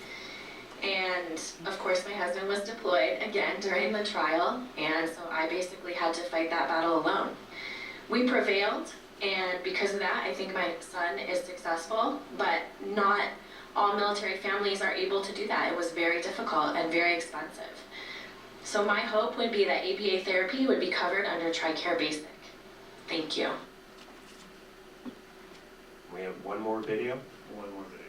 And of course my husband was deployed again during the trial, and so I basically had to fight that battle alone. We prevailed, and because of that I think my son is successful, but not all military families are able to do that. It was very difficult and very expensive. So my hope would be that ABA therapy would be covered under TRICARE Basic. Thank you. We have one more video. one more video.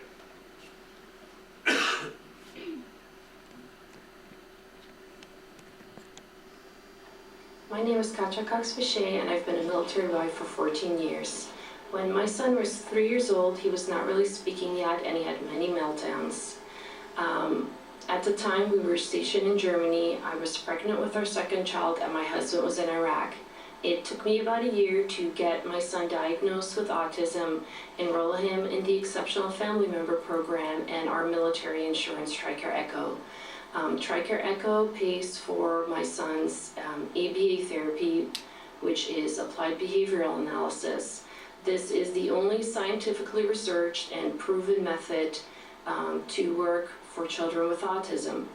My name is Katja Cox-Fichet, and I've been a military wife for 14 years. When my son was 3 years old, he was not really speaking yet, and he had many meltdowns. At the time, we were stationed in Germany. I was pregnant with our second child, and my husband was in Iraq. It took me about a year to get my son diagnosed with autism, enroll him in the Exceptional Family Member Program, and our military insurance, TRICARE ECHO. TRICARE ECHO pays for my son's ABA therapy, which is applied behavioral analysis. This is the only scientifically researched and proven method to work for children with autism.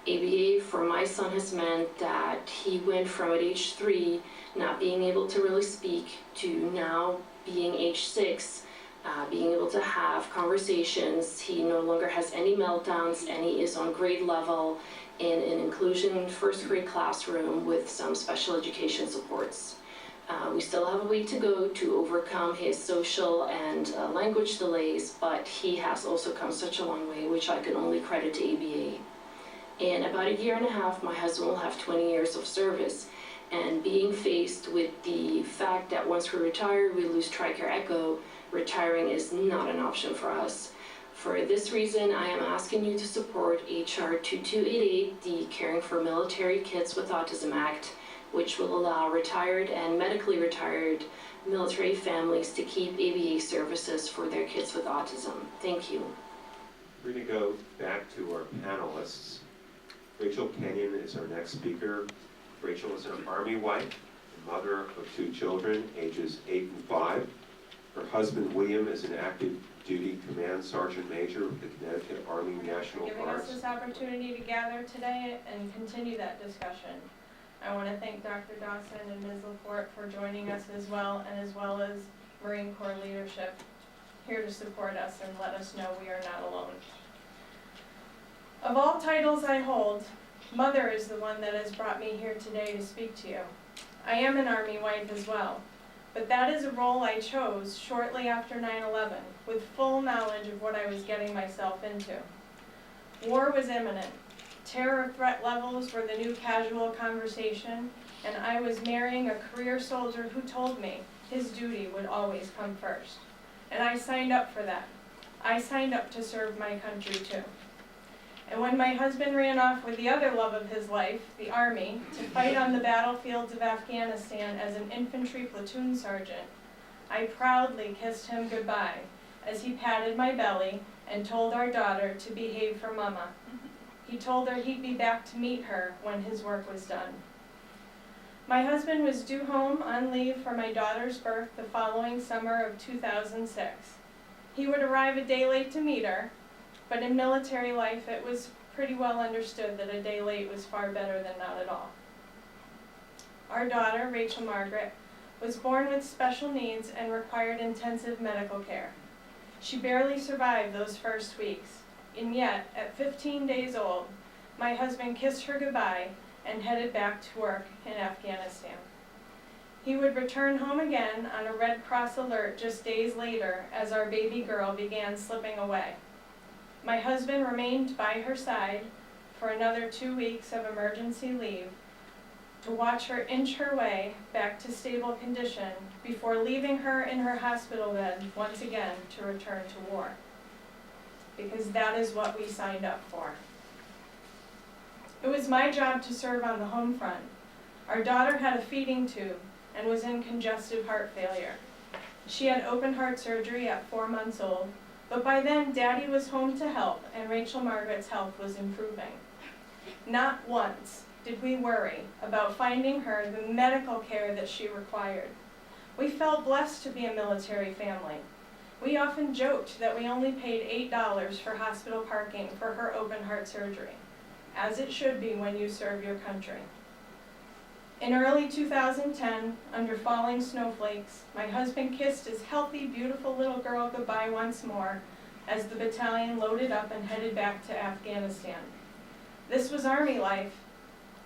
ABA for my son has meant that he went from at age 3 not being able to really speak to now being age 6, being able to have conversations. He no longer has any meltdowns, and he is on grade level in an inclusion first grade classroom with some special education supports. We still have a way to go to overcome his social and language delays, but he has also come such a long way, which I can only credit to ABA. In about a year and a half, my husband will have 20 years of service, and being faced with the fact that once we retire, we lose TRICARE ECHO, retiring is not an option for us. For this reason, I am asking you to support H.R. 2288, the Caring for Military Kids with Autism Act, which will allow retired and medically retired military families to keep ABA services for their kids with autism. Thank you. We're going to go back to our panelists. Rachel Kenyon is our next speaker. Rachel is an Army wife, mother of 2 children, ages 8 and 5. Her husband, William, is an active duty command sergeant major with the Connecticut Army National Giving us Guards. this opportunity to gather today and continue that discussion. I want to thank Dr. Dawson and Ms. Laporte for joining us as well as Marine Corps leadership here to support us and let us know we are not alone. Of all titles I hold, mother is the one that has brought me here today to speak to you. I am an Army wife as well, but that is a role I chose shortly after 9/11 with full knowledge of what I was getting myself into. War was imminent. Terror threat levels were the new casual conversation, and I was marrying a career soldier who told me his duty would always come first. And I signed up for that. I signed up to serve my country too. And when my husband ran off with the other love of his life, the Army, to fight on the battlefields of Afghanistan as an infantry platoon sergeant, I proudly kissed him goodbye as he patted my belly and told our daughter to behave for Mama. He told her he'd be back to meet her when his work was done. My husband was due home on leave for my daughter's birth the following summer of 2006. He would arrive a day late to meet her, but in military life it was pretty well understood that a day late was far better than not at all. Our daughter, Rachel Margaret, was born with special needs and required intensive medical care. She barely survived those first weeks. And yet, at 15 days old, my husband kissed her goodbye and headed back to work in Afghanistan. He would return home again on a Red Cross alert just days later as our baby girl began slipping away. My husband remained by her side for another 2 weeks of emergency leave to watch her inch her way back to stable condition before leaving her in her hospital bed once again to return to war. Because that is what we signed up for. It was my job to serve on the home front. Our daughter had a feeding tube and was in congestive heart failure. She had open heart surgery at 4 months old, but by then Daddy was home to help and Rachel Margaret's health was improving. Not once did we worry about finding her the medical care that she required. We felt blessed to be a military family. We often joked that we only paid $8 for hospital parking for her open heart surgery, as it should be when you serve your country. In early 2010, under falling snowflakes, my husband kissed his healthy, beautiful little girl goodbye once more as the battalion loaded up and headed back to Afghanistan. This was Army life,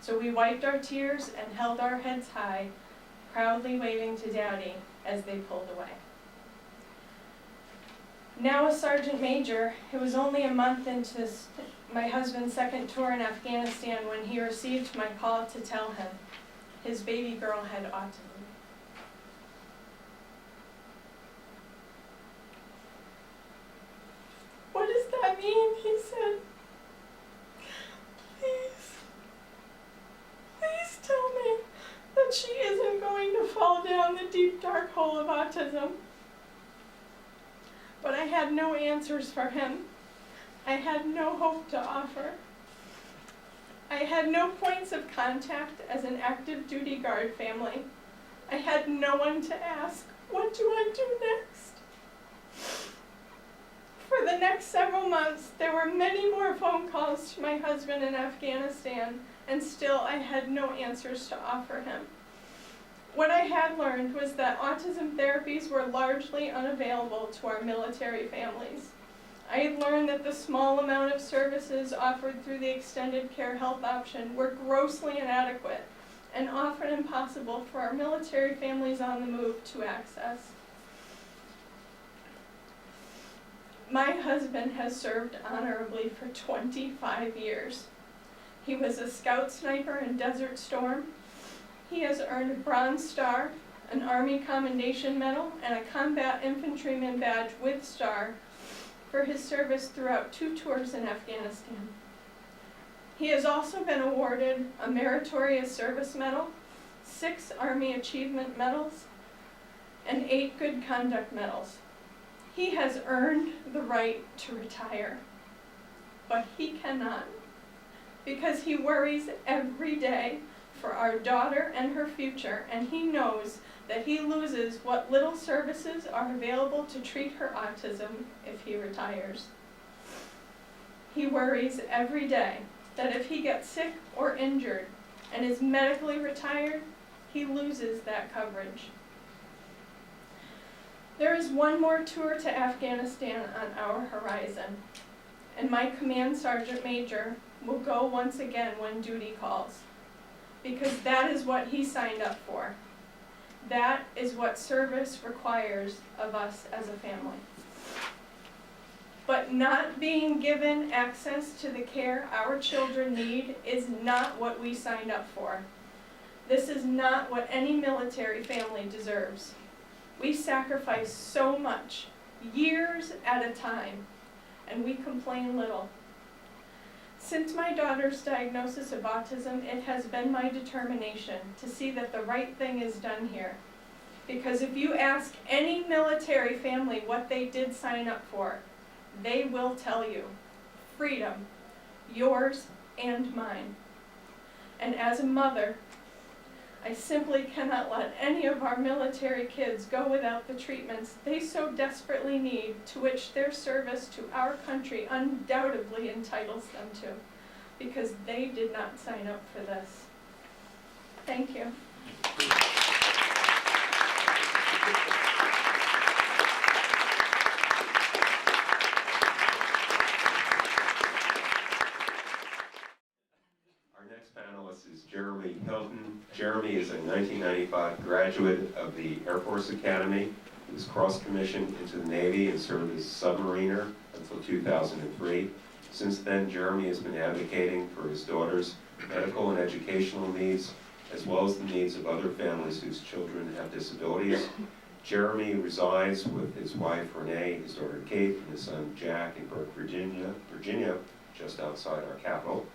so we wiped our tears and held our heads high, proudly waving to Daddy as they pulled away. Now a sergeant major, it was only a month into my husband's second tour in Afghanistan when he received my call to tell him his baby girl had autism. "What does that mean?" he said. Please tell me that she isn't going to fall down the deep dark hole of autism." But I had no answers for him. I had no hope to offer. I had no points of contact as an active duty guard family. I had no one to ask, what do I do next? For the next several months, there were many more phone calls to my husband in Afghanistan, and still I had no answers to offer him. What I had learned was that autism therapies were largely unavailable to our military families. I had learned that the small amount of services offered through the extended care health option were grossly inadequate and often impossible for our military families on the move to access. My husband has served honorably for 25 years. He was a scout sniper in Desert Storm. He has earned a Bronze Star, an Army Commendation Medal, and a Combat Infantryman Badge with Star for his service throughout 2 tours in Afghanistan. He has also been awarded a Meritorious Service Medal, 6 Army Achievement Medals, and 8 Good Conduct Medals. He has earned the right to retire, but he cannot, because he worries every day for our daughter and her future, and he knows that he loses what little services are available to treat her autism if he retires. He worries every day that if he gets sick or injured and is medically retired, he loses that coverage. There is one more tour to Afghanistan on our horizon, and my command sergeant major will go once again when duty calls, because that is what he signed up for. That is what service requires of us as a family. But not being given access to the care our children need is not what we signed up for. This is not what any military family deserves. We sacrifice so much, years at a time, and we complain little. Since my daughter's diagnosis of autism, it has been my determination to see that the right thing is done here. Because if you ask any military family what they did sign up for, they will tell you freedom, yours and mine. And as a mother, I simply cannot let any of our military kids go without the treatments they so desperately need, to which their service to our country undoubtedly entitles them to, because they did not sign up for this. Thank you. Our next panelist is Jeremy Hilton. Jeremy is a 1995 graduate of the Air Force Academy. He was cross-commissioned into the Navy and served as a submariner until 2003. Since then, Jeremy has been advocating for his daughter's medical and educational needs, as well as the needs of other families whose children have disabilities. Jeremy resides with his wife Renee, his daughter Kate, and his son Jack in Burke, Virginia, just outside our capital.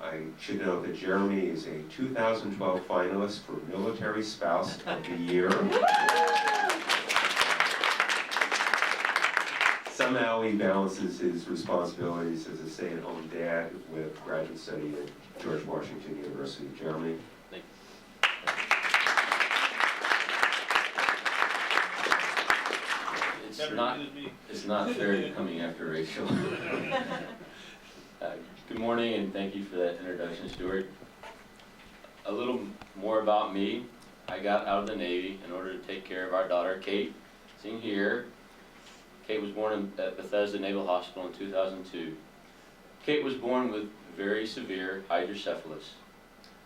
I should note that Jeremy is a 2012 finalist for Military Spouse of the Year. Somehow he balances his responsibilities as a stay-at-home dad with graduate study at George Washington University. Jeremy? Thank you. It's not fair coming after Rachel. Good morning, and thank you for that introduction, Stuart. A little more about me. I got out of the Navy in order to take care of our daughter, Kate, seen here. Kate was born at Bethesda Naval Hospital in 2002. Kate was born with very severe hydrocephalus.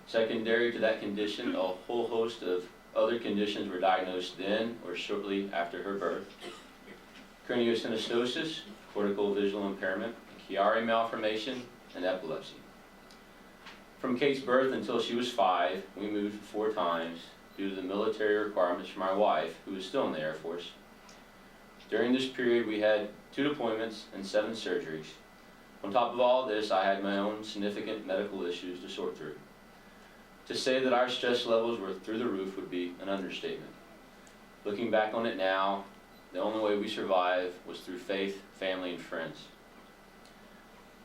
Secondary to that condition, a whole host of other conditions were diagnosed then or shortly after her birth. Craniosynostosis, cortical visual impairment, Chiari malformation, and epilepsy. From Kate's birth until she was 5, we moved 4 times due to the military requirements for my wife, who was still in the Air Force. During this period, we had 2 deployments and 7 surgeries. On top of all this, I had my own significant medical issues to sort through. To say that our stress levels were through the roof would be an understatement. Looking back on it now, the only way we survived was through faith, family, and friends.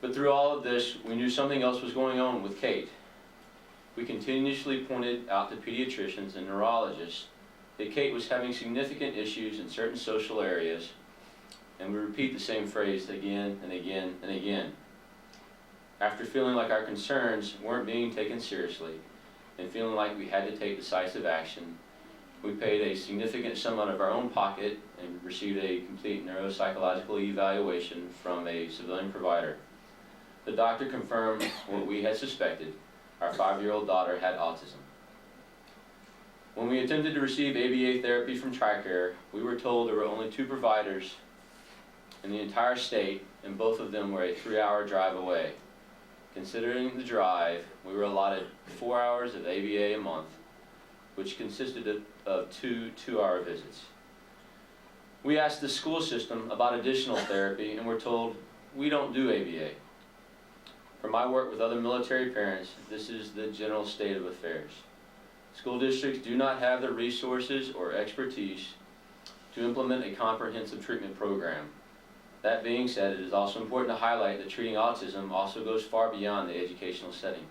But through all of this, we knew something else was going on with Kate. We continuously pointed out to pediatricians and neurologists that Kate was having significant issues in certain social areas, and we repeat the same phrase again and again and again. After feeling like our concerns weren't being taken seriously, and feeling like we had to take decisive action, we paid a significant sum out of our own pocket and received a complete neuropsychological evaluation from a civilian provider. The doctor confirmed what we had suspected. Our 5-year-old daughter had autism. When we attempted to receive ABA therapy from TRICARE, we were told there were only 2 providers in the entire state, and both of them were a 3-hour drive away. Considering the drive, we were allotted 4 hours of ABA a month, which consisted of 2 2-hour visits. We asked the school system about additional therapy and were told, we don't do ABA. From my work with other military parents, this is the general state of affairs. School districts do not have the resources or expertise to implement a comprehensive treatment program. That being said, it is also important to highlight that treating autism also goes far beyond the educational setting.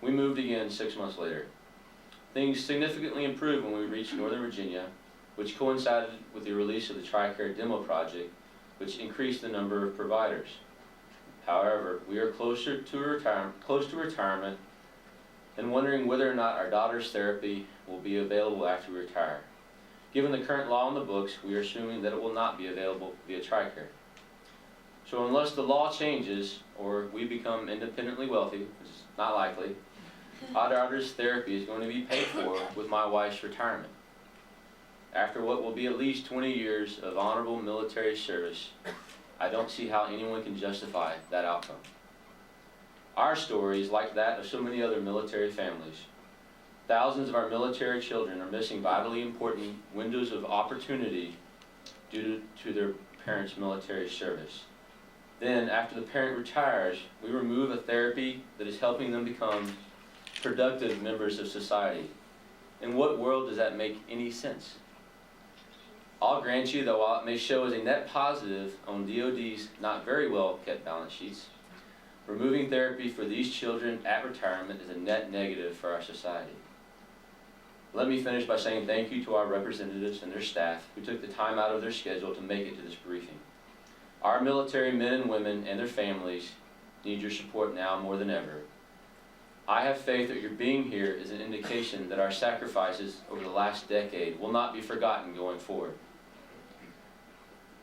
We moved again 6 months later. Things significantly improved when we reached Northern Virginia, which coincided with the release of the TRICARE demo project, which increased the number of providers. However, we are close to retirement and wondering whether or not our daughter's therapy will be available after we retire. Given the current law in the books, we are assuming that it will not be available via TRICARE. So unless the law changes or we become independently wealthy, which is not likely, our daughter's therapy is going to be paid for with my wife's retirement. After what will be at least 20 years of honorable military service, I don't see how anyone can justify that outcome. Our story is like that of so many other military families. Thousands of our military children are missing vitally important windows of opportunity due to their parents' military service. Then, after the parent retires, we remove a therapy that is helping them become productive members of society. In what world does that make any sense? I'll grant you that while it may show as a net positive on DoD's not very well kept balance sheets, removing therapy for these children at retirement is a net negative for our society. Let me finish by saying thank you to our representatives and their staff who took the time out of their schedule to make it to this briefing. Our military men and women and their families need your support now more than ever. I have faith that your being here is an indication that our sacrifices over the last decade will not be forgotten going forward.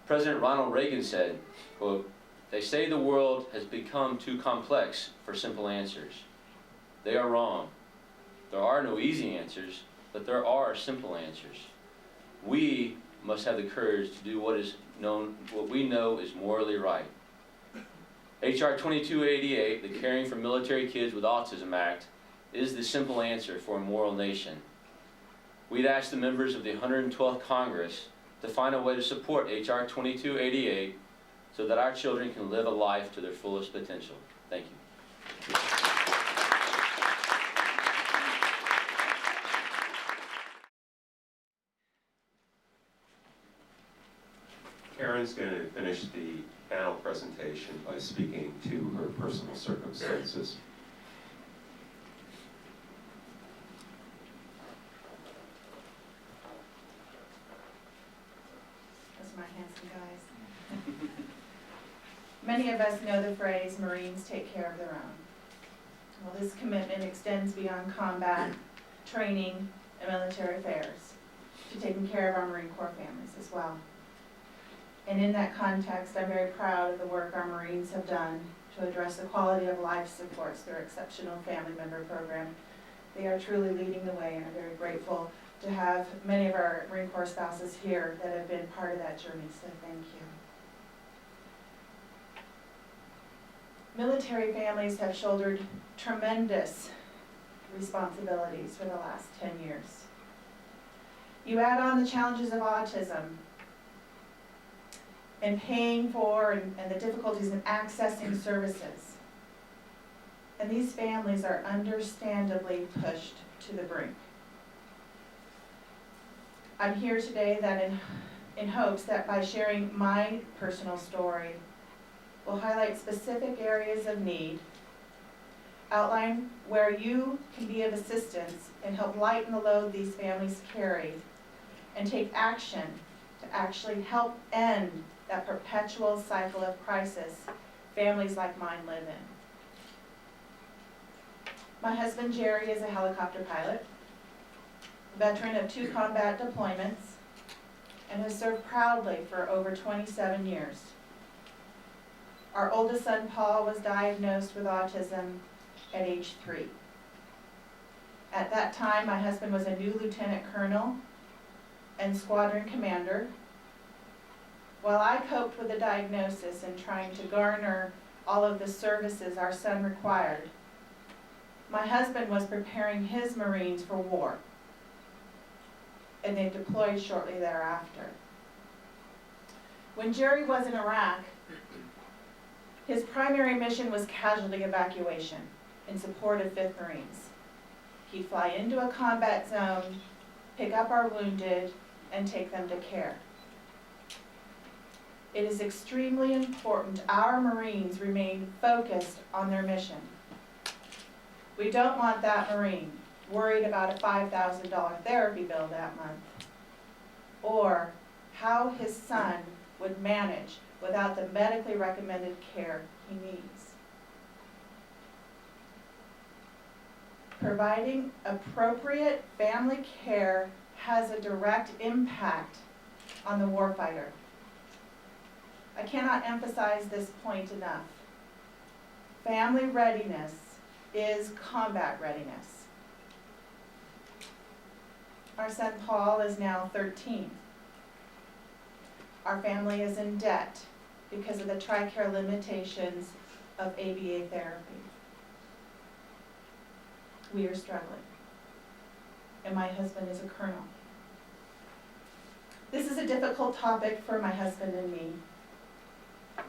President Ronald Reagan said, quote, "They say the world has become too complex for simple answers. They are wrong. There are no easy answers, but there are simple answers. We must have the courage to do what we know is morally right." H.R. 2288, the Caring for Military Kids with Autism Act, is the simple answer for a moral nation. We'd ask the members of the 112th Congress to find a way to support H.R. 2288 so that our children can live a life to their fullest potential. Thank you. Karen's going to finish the panel presentation by speaking to her personal circumstances. Those are my handsome guys. Many of us know the phrase, Marines take care of their own. Well, this commitment extends beyond combat, training, and military affairs to taking care of our Marine Corps families as well. And in that context, I'm very proud of the work our Marines have done to address the quality of life supports through exceptional family member program. They are truly leading the way, and I'm very grateful to have many of our Marine Corps spouses here that have been part of that journey, so thank you. Military families have shouldered tremendous responsibilities for the last 10 years. You add on the challenges of autism and paying for and the difficulties in accessing services. And these families are understandably pushed to the brink. I'm here today that in hopes that by sharing my personal story, will highlight specific areas of need, outline where you can be of assistance and help lighten the load these families carry, and take action to actually help end that perpetual cycle of crisis families like mine live in. My husband Jerry is a helicopter pilot, veteran of 2 combat deployments, and has served proudly for over 27 years. Our oldest son Paul was diagnosed with autism at age 3. At that time, my husband was a new lieutenant colonel and squadron commander. While I coped with the diagnosis and trying to garner all of the services our son required, my husband was preparing his Marines for war, and they deployed shortly thereafter. When Jerry was in Iraq, his primary mission was casualty evacuation in support of 5th Marines. He'd fly into a combat zone, pick up our wounded, and take them to care. It is extremely important our Marines remain focused on their mission. We don't want that Marine worried about a $5,000 therapy bill that month, or how his son would manage without the medically recommended care he needs. Providing appropriate family care has a direct impact on the warfighter. I cannot emphasize this point enough. Family readiness is combat readiness. Our son Paul is now 13. Our family is in debt because of the TRICARE limitations of ABA therapy. We are struggling, and my husband is a colonel. This is a difficult topic for my husband and me,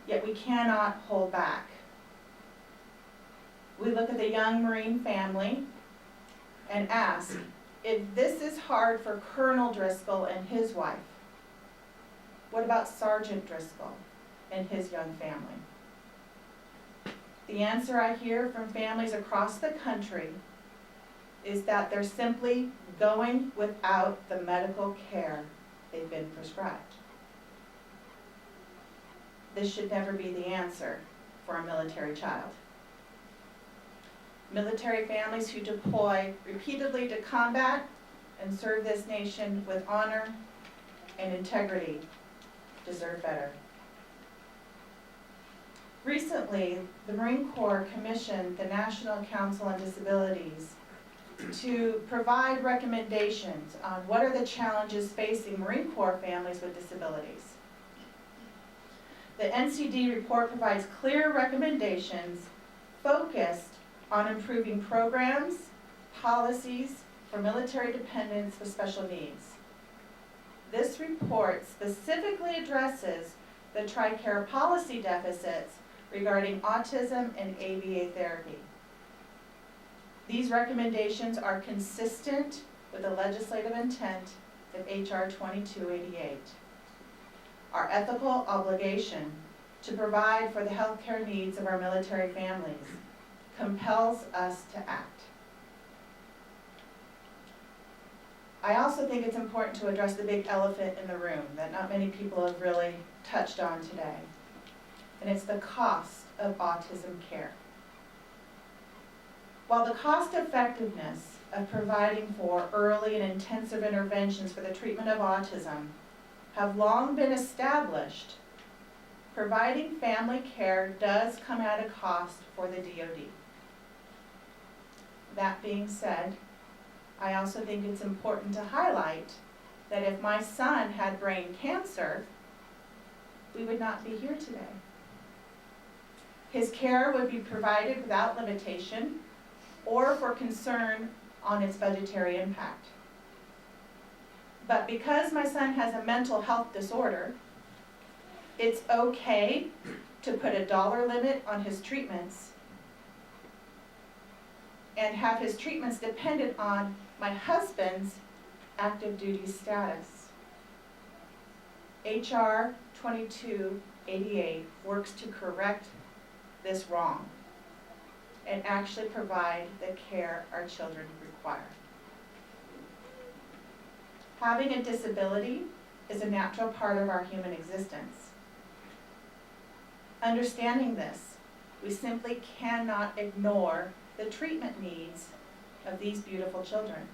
yet we cannot hold back. We look at the young Marine family and ask, if this is hard for Colonel Driscoll and his wife, what about Sergeant Driscoll and his young family? The answer I hear from families across the country is that they're simply going without the medical care they've been prescribed. This should never be the answer for a military child. Military families who deploy repeatedly to combat and serve this nation with honor and integrity deserve better. Recently, the Marine Corps commissioned the National Council on Disabilities to provide recommendations on what are the challenges facing Marine Corps families with disabilities. The NCD report provides clear recommendations focused on improving programs, policies for military dependents with special needs. This report specifically addresses the TRICARE policy deficits regarding autism and ABA therapy. These recommendations are consistent with the legislative intent of H.R. 2288. Our ethical obligation to provide for the healthcare needs of our military families compels us to act. I also think it's important to address the big elephant in the room that not many people have really touched on today, and it's the cost of autism care. While the cost effectiveness of providing for early and intensive interventions for the treatment of autism have long been established, providing family care does come at a cost for the DoD. That being said, I also think it's important to highlight that if my son had brain cancer, we would not be here today. His care would be provided without limitation or for concern on its budgetary impact. But because my son has a mental health disorder, it's okay to put a dollar limit on his treatments and have his treatments dependent on my husband's active duty status. H.R. 2288 works to correct this wrong and actually provide the care our children require. Having a disability is a natural part of our human existence. Understanding this, we simply cannot ignore the treatment needs of these beautiful children.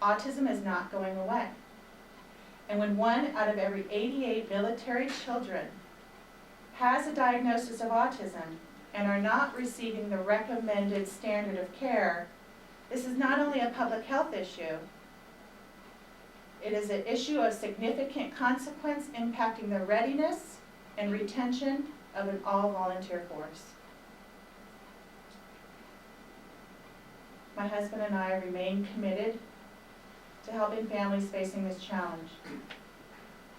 Autism is not going away. And when 1 out of every 88 military children has a diagnosis of autism and are not receiving the recommended standard of care, this is not only a public health issue, it is an issue of significant consequence impacting the readiness and retention of an all-volunteer force. My husband and I remain committed to helping families facing this challenge.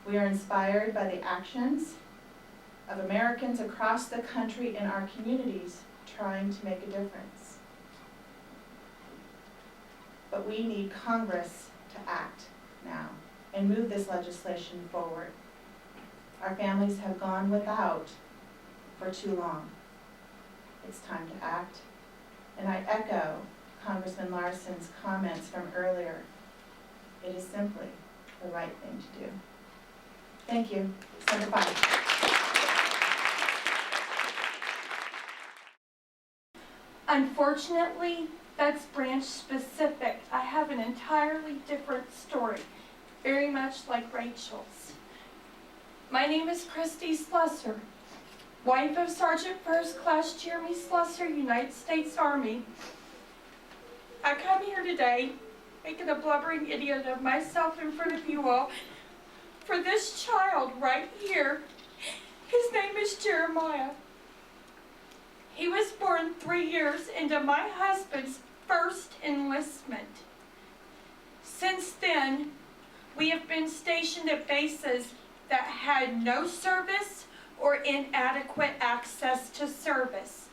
We are inspired by the actions of Americans across the country and our communities trying to make a difference. But we need Congress to act now and move this legislation forward. Our families have gone without for too long. It's time to act. And I echo Congressman Larson's comments from earlier. It is simply the right thing to do. Thank you. Senator Pike. Unfortunately, that's branch specific. I have an entirely different story, very much like Rachel's. My name is Christy Slusser, wife of Sergeant First Class Jeremy Slusser, United States Army. I come here today making a blubbering idiot of myself in front of you all for this child right here. His name is Jeremiah. He was born 3 years into my husband's first enlistment. Since then, we have been stationed at bases that had no service or inadequate access to service.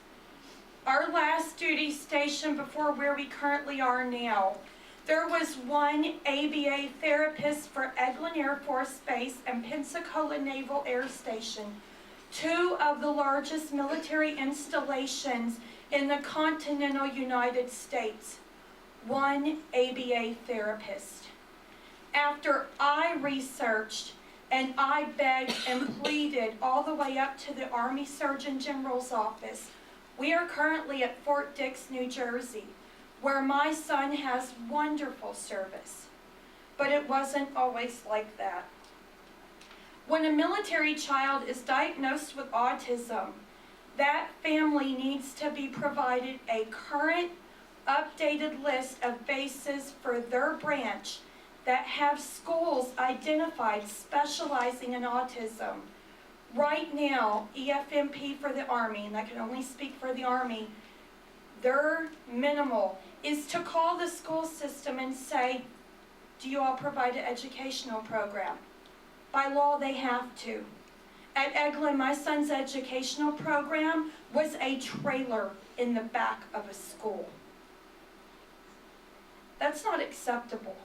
Our last duty station before where we currently are now, there was one ABA therapist for Eglin Air Force Base and Pensacola Naval Air Station, two of the largest military installations in the continental United States. One ABA therapist. After I researched and I begged and pleaded all the way up to the Army Surgeon General's office, we are currently at Fort Dix, New Jersey, where my son has wonderful service. But it wasn't always like that. When a military child is diagnosed with autism, that family needs to be provided a current, updated list of bases for their branch that have schools identified specializing in autism. Right now, EFMP for the Army, and I can only speak for the Army, their minimal is to call the school system and say, do you all provide an educational program? By law, they have to. At Eglin, my son's educational program was a trailer in the back of a school. That's not acceptable.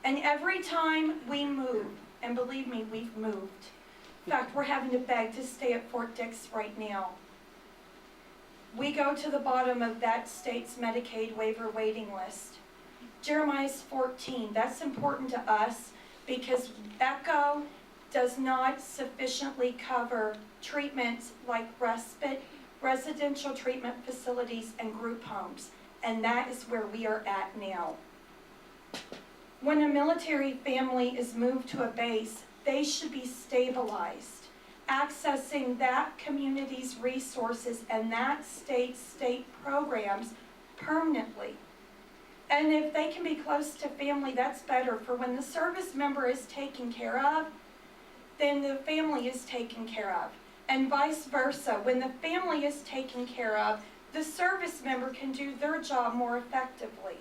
And every time we move, and believe me, we've moved. In fact, we're having to beg to stay at Fort Dix right now. We go to the bottom of that state's Medicaid waiver waiting list. Jeremiah's 14. That's important to us because ECHO does not sufficiently cover treatments like respite, residential treatment facilities, and group homes. And that is where we are at now. When a military family is moved to a base, they should be stabilized, accessing that community's resources and that state's state programs permanently. And if they can be close to family, that's better. For when the service member is taken care of, then the family is taken care of. And vice versa. When the family is taken care of, the service member can do their job more effectively.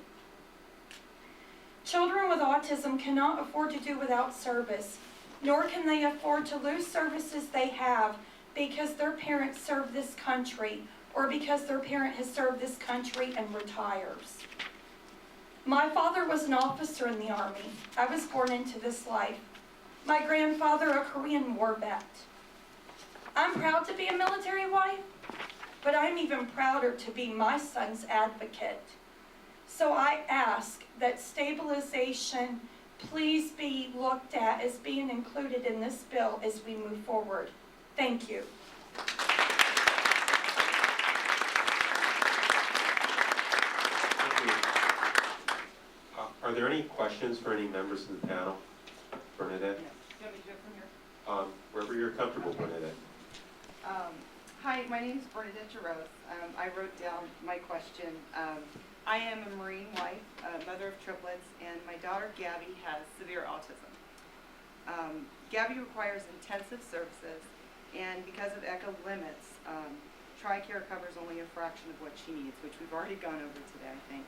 Children with autism cannot afford to do without service, nor can they afford to lose services they have because their parents serve this country or because their parent has served this country and retires. My father was an officer in the Army. I was born into this life. My grandfather, a Korean War vet. I'm proud to be a military wife, but I'm even prouder to be my son's advocate. So I ask that stabilization please be looked at as being included in this bill as we move forward. Thank you. Thank you. Are there any questions for any members of the panel? Bernadette? Yes. You want me to do it from here? Wherever you're comfortable, Bernadette. Hi, my name is Bernadette Jarosz. I wrote down my question. I am a Marine wife, a mother of triplets, and my daughter Gabby has severe autism. Gabby requires intensive services, and because of ECHO limits, TRICARE covers only a fraction of what she needs, which we've already gone over today, I think.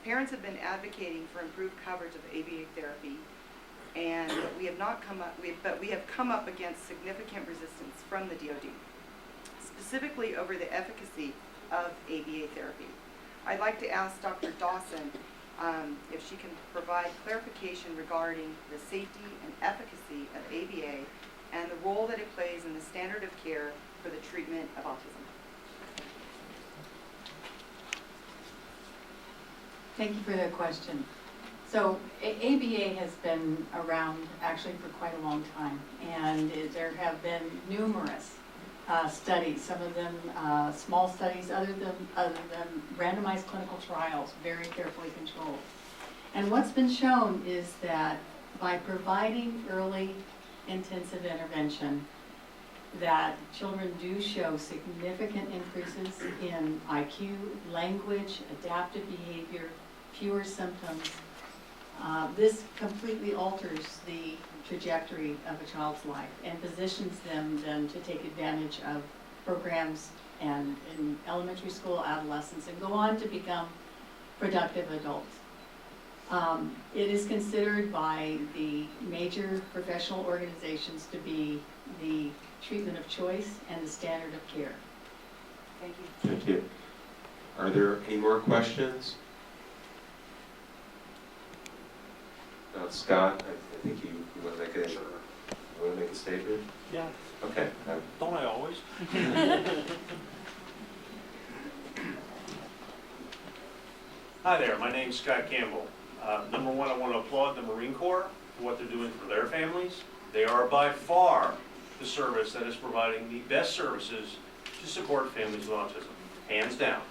Parents have been advocating for improved coverage of ABA therapy and we have come up against significant resistance from the DoD, specifically over the efficacy of ABA therapy. I'd like to ask Dr. Dawson if she can provide clarification regarding the safety and efficacy of ABA and the role that it plays in the standard of care for the treatment of autism. Thank you for that question. So ABA has been around actually for quite a long time, and there have been numerous studies, some of them small studies, other than randomized clinical trials, very carefully controlled. And what's been shown is that by providing early intensive intervention, that children do show significant increases in IQ, language, adaptive behavior, fewer symptoms. This completely alters the trajectory of a child's life and positions them then to take advantage of programs and in elementary school, adolescence, and go on to become productive adults. It is considered by the major professional organizations to be the treatment of choice and the standard of care. Thank you. Thank you. Are there any more questions? Scott, I think you want to make a statement? Yeah. Okay. Don't I always? Hi there, my name's Scott Campbell. Number one, I want to applaud the Marine Corps for what they're doing for their families. They are by far the service that is providing the best services to support families with autism, hands down.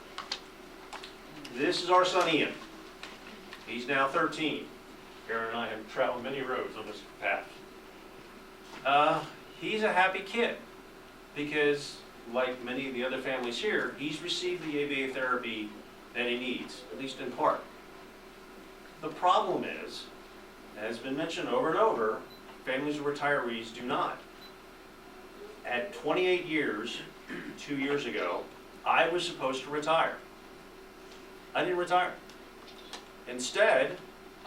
This is our son Ian. He's now 13. Karen and I have traveled many roads on this path. He's a happy kid because, like many of the other families here, he's received the ABA therapy that he needs, at least in part. The problem is, as has been mentioned over and over, families of retirees do not. At 28 years, 2 years ago, I was supposed to retire. I didn't retire. Instead,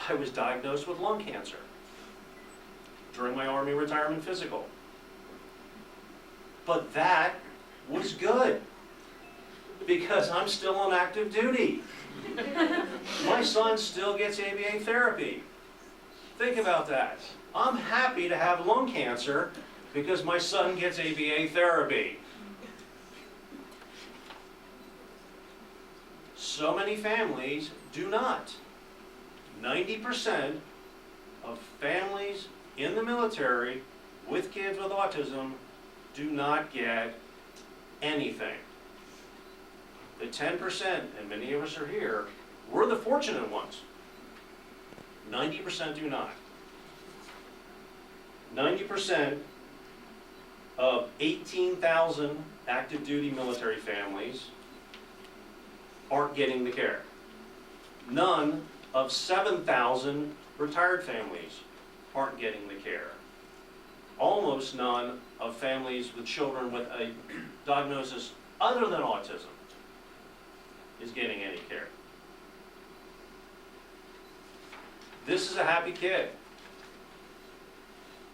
I was diagnosed with lung cancer during my Army retirement physical. But that was good because I'm still on active duty. My son still gets ABA therapy. Think about that. I'm happy to have lung cancer because my son gets ABA therapy. So many families do not. 90% of families in the military with kids with autism do not get anything. The 10%, and many of us are here, we're the fortunate ones. 90% do not. 90% of 18,000 active duty military families aren't getting the care. None of 7,000 retired families aren't getting the care. Almost none of families with children with a diagnosis other than autism is getting any care. This is a happy kid.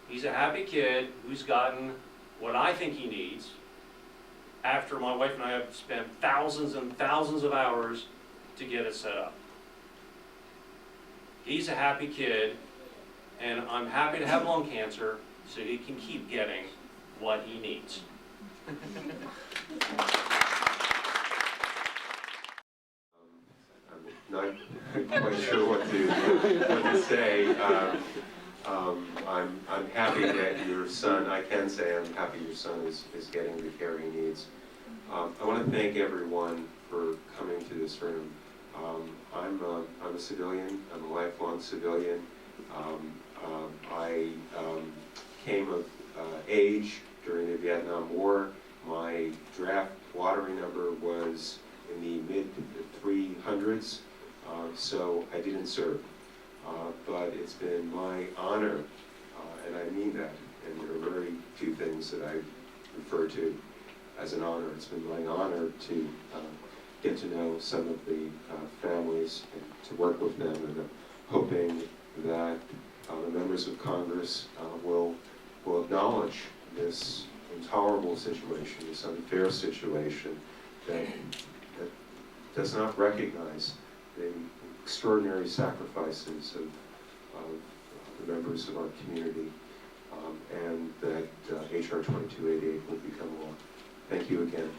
He's a happy kid who's gotten what I think he needs after my wife and I have spent thousands and thousands of hours to get it set up. He's a happy kid, and I'm happy to have lung cancer so he can keep getting what he needs. I'm not quite sure what to say. I'm happy that your son, I can say I'm happy your son is getting the care he needs. I want to thank everyone for coming to this room. I'm a civilian. I'm a lifelong civilian. I came of age during the Vietnam War. My draft lottery number was in the mid-300s, so I didn't serve. But it's been my honor, and I mean that, and there are very few things that I refer to as an honor. It's been my honor to get to know some of the families and to work with them, and I'm hoping that the members of Congress will acknowledge this intolerable situation, this unfair situation that does not recognize the extraordinary sacrifices of the members of our community, and that HR 2288 will become law. Thank you again.